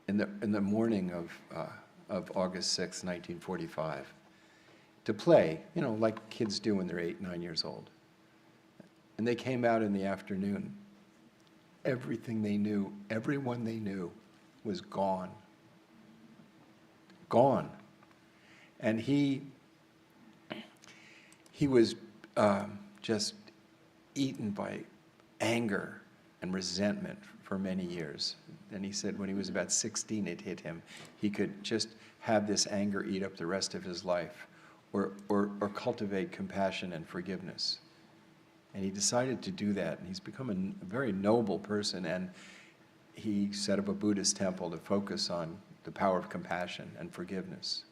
in the morning of August 6, 1945, to play, you know, like kids do when they're 8, 9 years old, and they came out in the afternoon. Everything they knew, everyone they knew, was gone. Gone. And he was just eaten by anger and resentment for many years. And he said when he was about 16, it hit him. He could just have this anger eat up the rest of his life, or cultivate compassion and forgiveness. And he decided to do that, and he's become a very noble person, and he set up a Buddhist temple to focus on the power of compassion and forgiveness.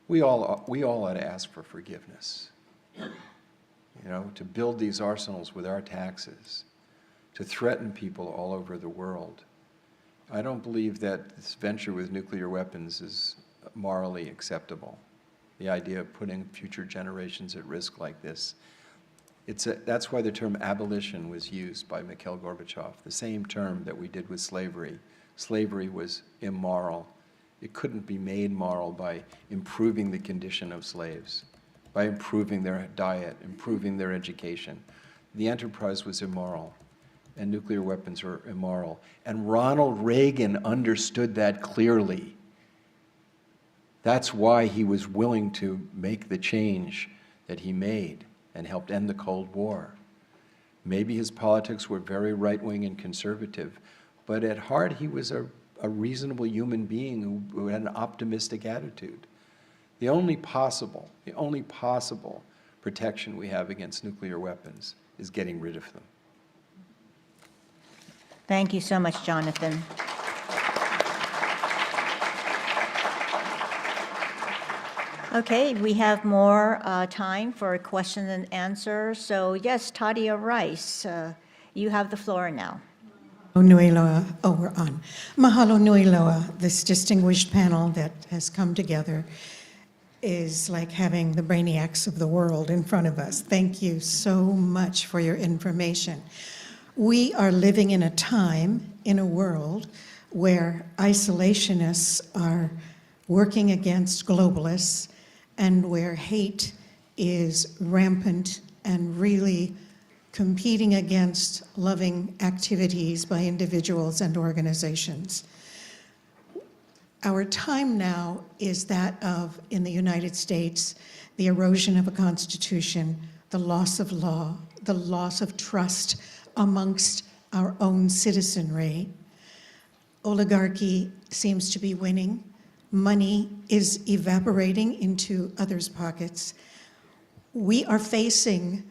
We all ought to ask for forgiveness, you know, to build these arsenals with our taxes, to threaten people all over the world. I don't believe that this venture with nuclear weapons is morally acceptable. The idea of putting future generations at risk like this. That's why the term abolition was used by Mikhail Gorbachev, the same term that we did with slavery. Slavery was immoral. It couldn't be made moral by improving the condition of slaves, by improving their diet, improving their education. The enterprise was immoral, and nuclear weapons were immoral. And Ronald Reagan understood that clearly. That's why he was willing to make the change that he made and helped end the Cold War. Maybe his politics were very right-wing and conservative, but at heart he was a reasonable human being who had an optimistic attitude. The only possible protection we have against nuclear weapons is getting rid of them. Thank you so much, Jonathan. Okay, we have more time for question and answer. So yes, Tadia Rice, you have the floor now. Nui loa, we're on. Mahalo nui loa. This distinguished panel that has come together is like having the brainiacs of the world in front of us. Thank you so much for your information. We are living in a time, in a world, where isolationists are working against globalists, and where hate is rampant and really competing against loving activities by individuals and organizations. Our time now is that of, in the United States, the erosion of a constitution, the loss of law, the loss of trust amongst our own citizenry. Oligarchy seems to be winning. Money is evaporating into others' pockets. We are facing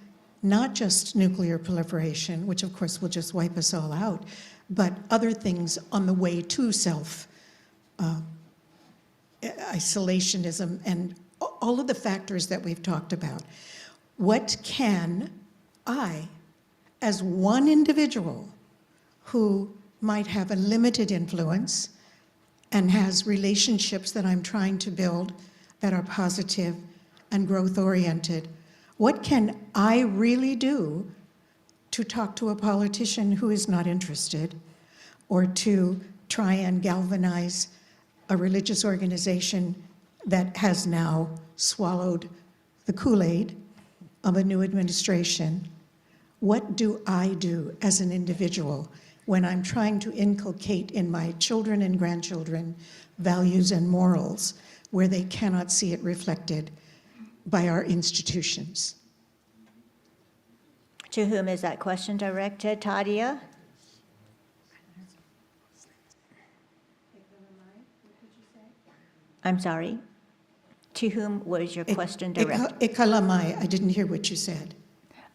not just nuclear proliferation, which of course will just wipe us all out, but other things on the way to isolationism and all of the factors that we've talked about. What can I, as one individual who might have a limited influence and has relationships that I'm trying to build that are positive and growth-oriented, what can I really do to talk to a politician who is not interested, or to try and galvanize a religious organization that has now swallowed the Kool-Aid of a new administration? What do I do as an individual when I'm trying to inculcate in my children and grandchildren values and morals where they cannot see it reflected by our institutions? To whom is that question directed, Tadia? I'm sorry. To whom was your question directed? Ikalamai, I didn't hear what you said.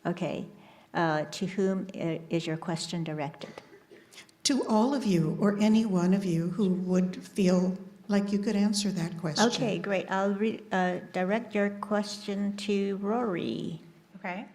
Okay. To whom is your question directed? To all of you, or any one of you who would feel like you could answer that question. Okay, great. I'll direct your question to Rorry. Okay.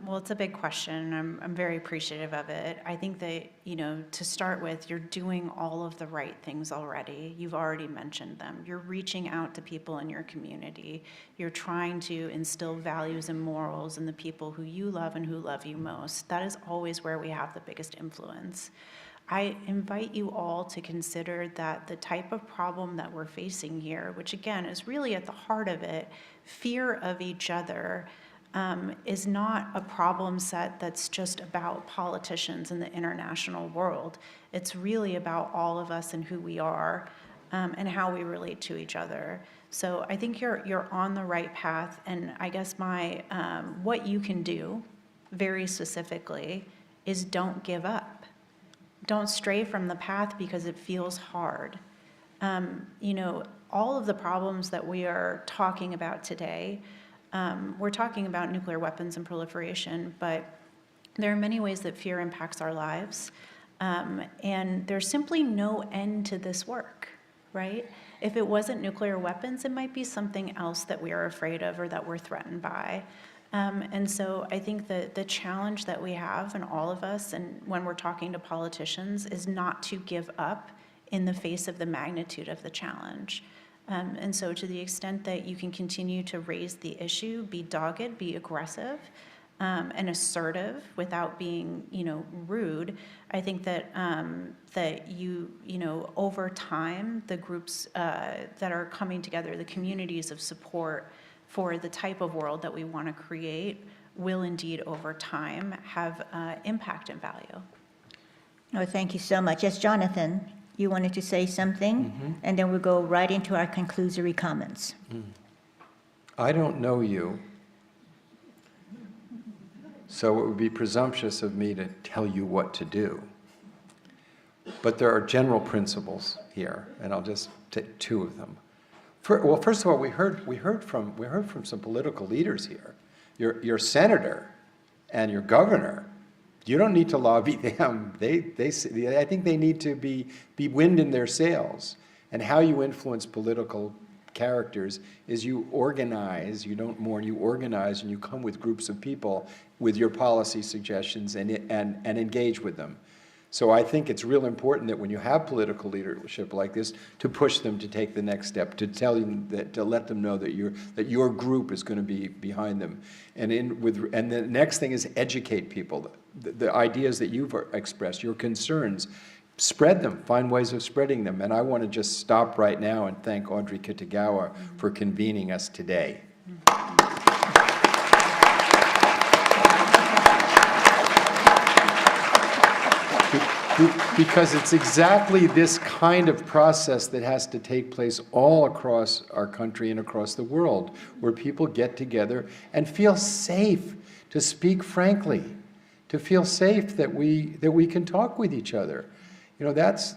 Well, it's a big question. I'm very appreciative of it. I think that, to start with, you're doing all of the right things already. You've already mentioned them. You're reaching out to people in your community. You're trying to instill values and morals in the people who you love and who love you most. That is always where we have the biggest influence. I invite you all to consider that the type of problem that we're facing here, which again is really at the heart of it, fear of each other, is not a problem set that's just about politicians in the international world. It's really about all of us and who we are, and how we relate to each other. So I think you're on the right path, and I guess my what you can do, very specifically, is don't give up. Don't stray from the path because it feels hard. All of the problems that we are talking about today, we're talking about nuclear weapons and proliferation, but there are many ways that fear impacts our lives. And there's simply no end to this work, right? If it wasn't nuclear weapons, it might be something else that we are afraid of or that we're threatened by. And so I think that the challenge that we have, and all of us, and when we're talking to politicians, is not to give up in the face of the magnitude of the challenge. And so to the extent that you can continue to raise the issue, be dogged, be aggressive, and assertive without being, rude, I think that over time, the groups that are coming together, the communities of support for the type of world that we want to create, will indeed over time have impact and value. Oh, thank you so much. Yes, Jonathan, you wanted to say something, and then we'll go right into our conclusory comments. I don't know you, so it would be presumptuous of me to tell you what to do. But there are general principles here, and I'll just take two of them. Well, first of all, we heard from some political leaders here. Your senator and your governor, you don't need to lobby them. I think they need to be wind in their sails. And how you influence political characters is you organize. You don't mourn. You organize, and you come with groups of people with your policy suggestions and engage with them. So I think it's real important that when you have political leadership like this, to push them to take the next step, to tell them that, to let them know that your group is going to be behind them, and the next thing is educate people. The ideas that you've expressed, your concerns, spread them. Find ways of spreading them. And I want to just stop right now and thank Audrey Kitagawa for convening us today. Because it's exactly this kind of process that has to take place all across our country and across the world, where people get together and feel safe to speak frankly, to feel safe that we can talk with each other. You know, that's,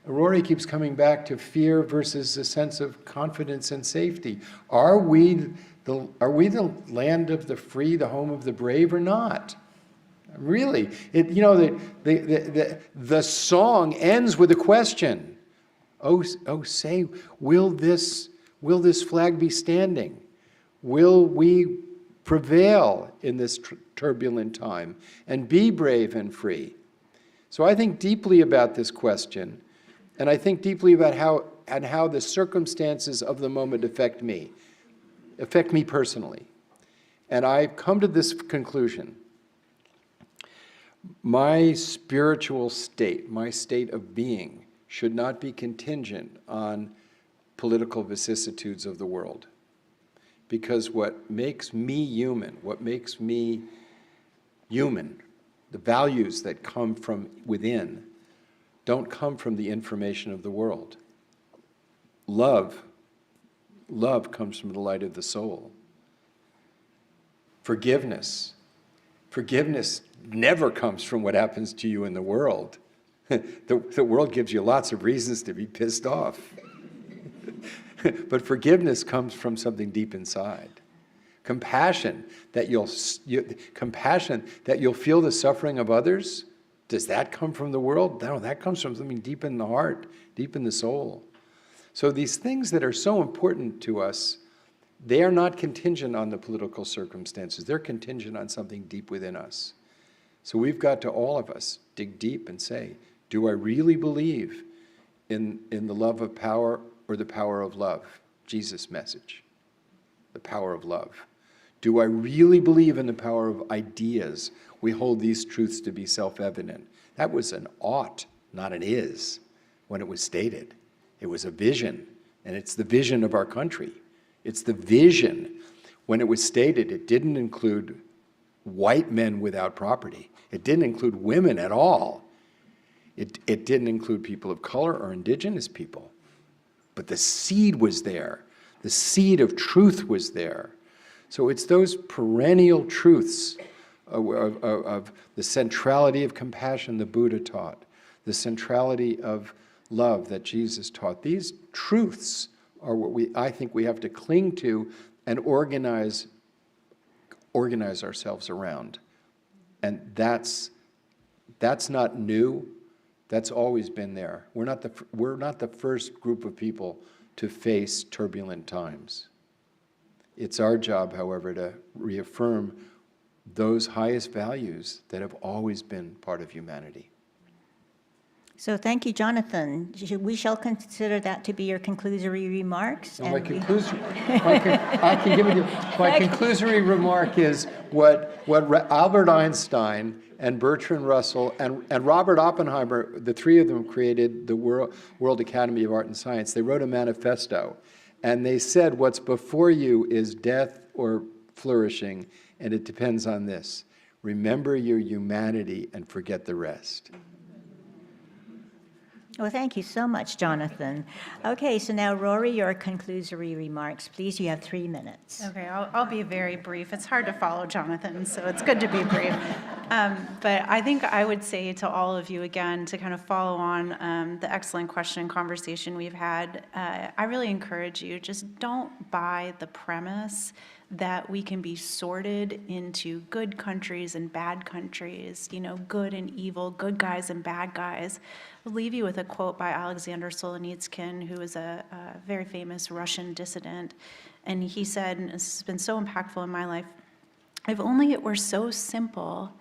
Rorry keeps coming back to fear versus a sense of confidence and safety. Are we the land of the free, the home of the brave, or not? Really, the song ends with a question. Oh, say, will this flag be standing? Will we prevail in this turbulent time and be brave and free? So I think deeply about this question, and I think deeply about how the circumstances of the moment affect me personally. And I've come to this conclusion. My spiritual state, my state of being, should not be contingent on political vicissitudes of the world. Because what makes me human, the values that come from within, don't come from the information of the world. Love comes from the light of the soul. Forgiveness never comes from what happens to you in the world. The world gives you lots of reasons to be pissed off. But forgiveness comes from something deep inside. Compassion that you'll feel the suffering of others, does that come from the world? No, that comes from something deep in the heart, deep in the soul. So these things that are so important to us, they are not contingent on the political circumstances. They're contingent on something deep within us. So we've got to, all of us, dig deep and say, do I really believe in the love of power or the power of love? Jesus' message, the power of love. Do I really believe in the power of ideas? We hold these truths to be self-evident. That was an ought, not an is, when it was stated. It was a vision, and it's the vision of our country. It's the vision. When it was stated, it didn't include white men without property. It didn't include women at all. It didn't include people of color or indigenous people. But the seed was there. The seed of truth was there. So it's those perennial truths of the centrality of compassion the Buddha taught, the centrality of love that Jesus taught. These truths are what I think we have to cling to and organize ourselves around. And that's not new. That's always been there. We're not the first group of people to face turbulent times. It's our job, however, to reaffirm those highest values that have always been part of humanity. So thank you, Jonathan. We shall consider that to be your conclusory remarks. My conclusory remark is what Albert Einstein and Bertrand Russell and Robert Oppenheimer, the three of them created the World Academy of Art and Science. They wrote a manifesto, and they said what's before you is death or flourishing, and it depends on this. Remember your humanity and forget the rest. Well, thank you so much, Jonathan. Okay, so now, Rorry, your conclusory remarks. Please, you have 3 minutes. Okay, I'll be very brief. It's hard to follow Jonathan, so it's good to be brief. But I think I would say to all of you again, to kind of follow on the excellent question and conversation we've had, I really encourage you, just don't buy the premise that we can be sorted into good countries and bad countries, good and evil, good guys and bad guys. I'll leave you with a quote by Alexander Solzhenitsyn, who is a very famous Russian dissident. And he said, and this has been so impactful in my life, if only it were so simple,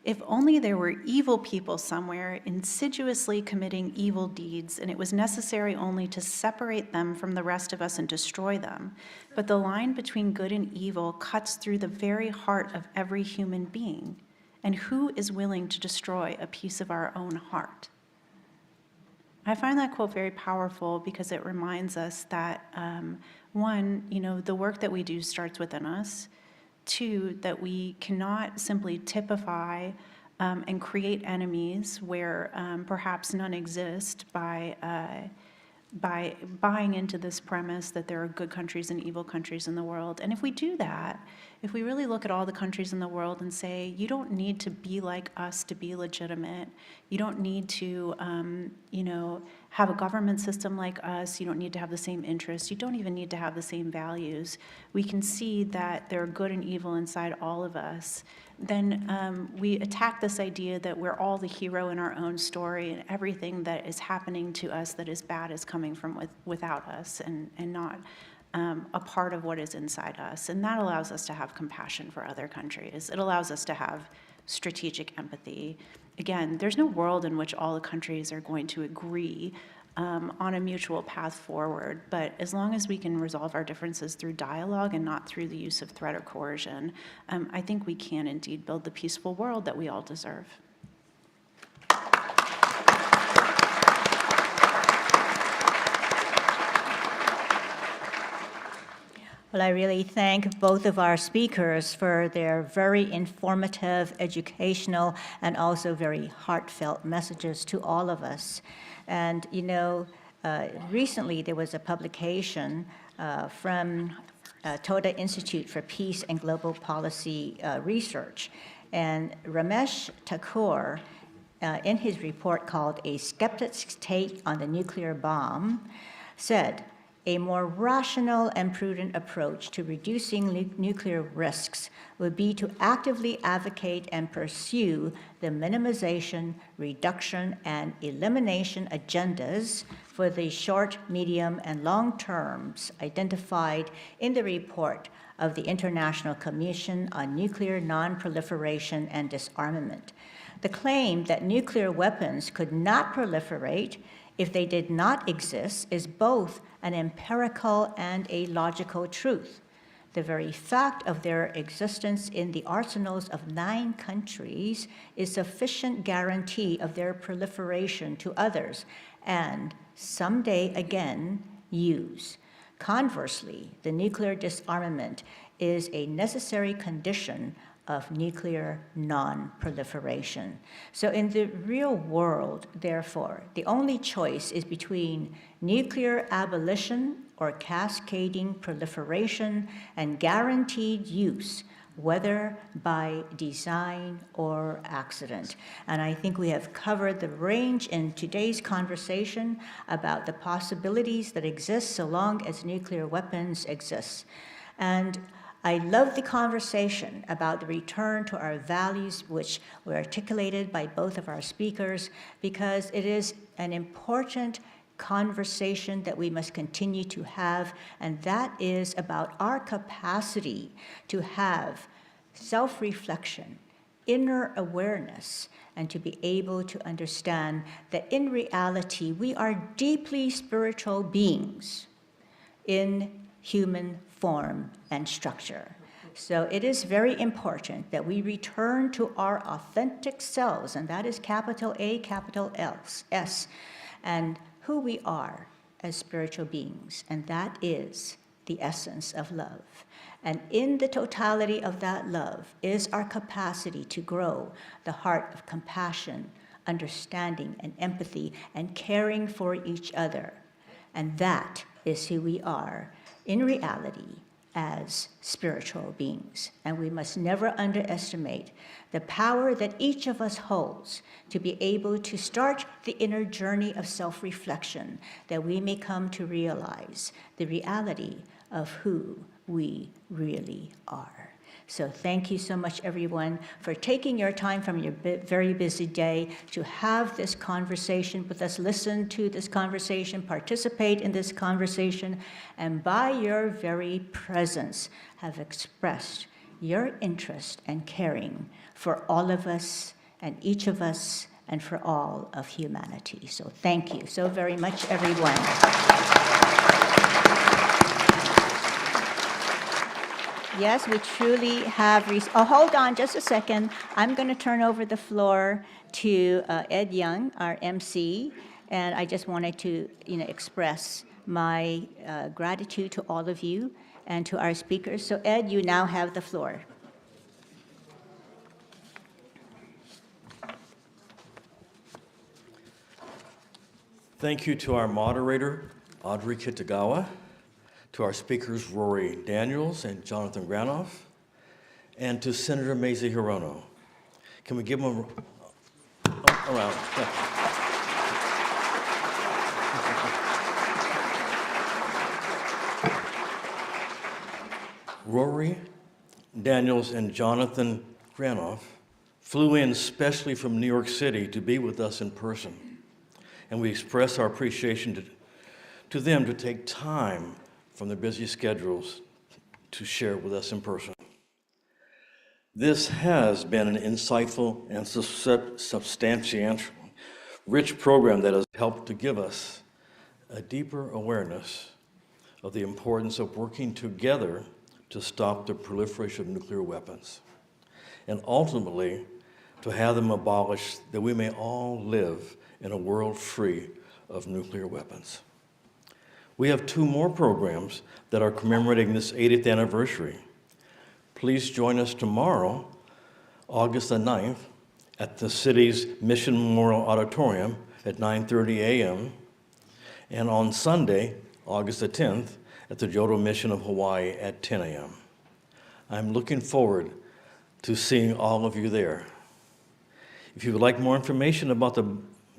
if only there were evil people somewhere insidiously committing evil deeds, and it was necessary only to separate them from the rest of us and destroy them. But the line between good and evil cuts through the very heart of every human being. And who is willing to destroy a piece of our own heart? I find that quote very powerful because it reminds us that, one, the work that we do starts within us. 2, that we cannot simply typify and create enemies where perhaps none exist by buying into this premise that there are good countries and evil countries in the world. And if we do that, if we really look at all the countries in the world and say, you don't need to be like us to be legitimate, you don't need to, have a government system like us, you don't need to have the same interests, you don't even need to have the same values, we can see that there are good and evil inside all of us, then we attack this idea that we're all the hero in our own story, and everything that is happening to us that is bad is coming from without us and not a part of what is inside us. And that allows us to have compassion for other countries. It allows us to have strategic empathy. Again, there's no world in which all the countries are going to agree on a mutual path forward, but as long as we can resolve our differences through dialogue and not through the use of threat or coercion, I think we can indeed build the peaceful world that we all deserve. Well, I really thank both of our speakers for their very informative, educational, and also very heartfelt messages to all of us. And, recently there was a publication from Toda Institute for Peace and Global Policy Research. And Ramesh Thakur, in his report called A Skeptic's Take on the Nuclear Bomb, said, a more rational and prudent approach to reducing nuclear risks would be to actively advocate and pursue the minimization, reduction, and elimination agendas for the short, medium, and long terms identified in the report of the International Commission on Nuclear Non-Proliferation and Disarmament. The claim that nuclear weapons could not proliferate if they did not exist is both an empirical and a logical truth. The very fact of their existence in the arsenals of 9 countries is sufficient guarantee of their proliferation to others and someday again use. Conversely, the nuclear disarmament is a necessary condition of nuclear non-proliferation. So in the real world, therefore, the only choice is between nuclear abolition or cascading proliferation and guaranteed use, whether by design or accident. And I think we have covered the range in today's conversation about the possibilities that exist so long as nuclear weapons exist. And I love the conversation about the return to our values, which were articulated by both of our speakers, because it is an important conversation that we must continue to have, and that is about our capacity to have self-reflection, inner awareness, and to be able to understand that in reality, we are deeply spiritual beings in human form and structure. So it is very important that we return to our authentic selves, and that is capital A, capital S, and who we are as spiritual beings, and that is the essence of love. And in the totality of that love is our capacity to grow the heart of compassion, understanding, and empathy, and caring for each other. And that is who we are in reality as spiritual beings. And we must never underestimate the power that each of us holds to be able to start the inner journey of self-reflection, that we may come to realize the reality of who we really are. So thank you so much, everyone, for taking your time from your very busy day to have this conversation with us, listen to this conversation, participate in this conversation, and by your very presence have expressed your interest and caring for all of us and each of us and for all of humanity. So thank you so very much, everyone. Yes, we truly have. Hold on just a second. I'm going to turn over the floor to Ed Young, our MC, and I just wanted to, express my gratitude to all of you and to our speakers. So, Ed, you now have the floor. Thank you to our moderator, Audrey Kitagawa, to our speakers, Rorry Daniels and Jonathan Granoff, and to Senator Mazie Hirono. Can we give them a round? Rorry Daniels and Jonathan Granoff flew in specially from New York City to be with us in person. And we express our appreciation to them to take time from their busy schedules to share with us in person. This has been an insightful and substantial, rich program that has helped to give us a deeper awareness of the importance of working together to stop the proliferation of nuclear weapons, and ultimately to have them abolished that we may all live in a world free of nuclear weapons. We have 2 more programs that are commemorating this 80th anniversary. Please join us tomorrow, August the 9th, at the city's Mission Memorial Auditorium at 9:30 a.m., and on Sunday, August the 10th, at the Jodo Mission of Hawaii at 10 a.m. I'm looking forward to seeing all of you there. If you would like more information about the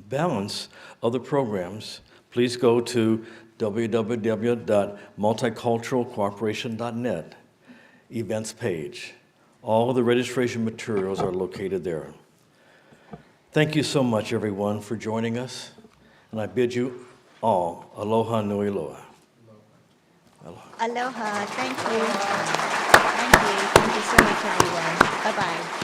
balance of the programs, please go to www.multiculturalcooperation.net events page. All of the registration materials are located there. Thank you so much, everyone, for joining us, and I bid you all aloha nui loa. Aloha. Thank you. Thank you. Thank you so much, everyone. Bye-bye.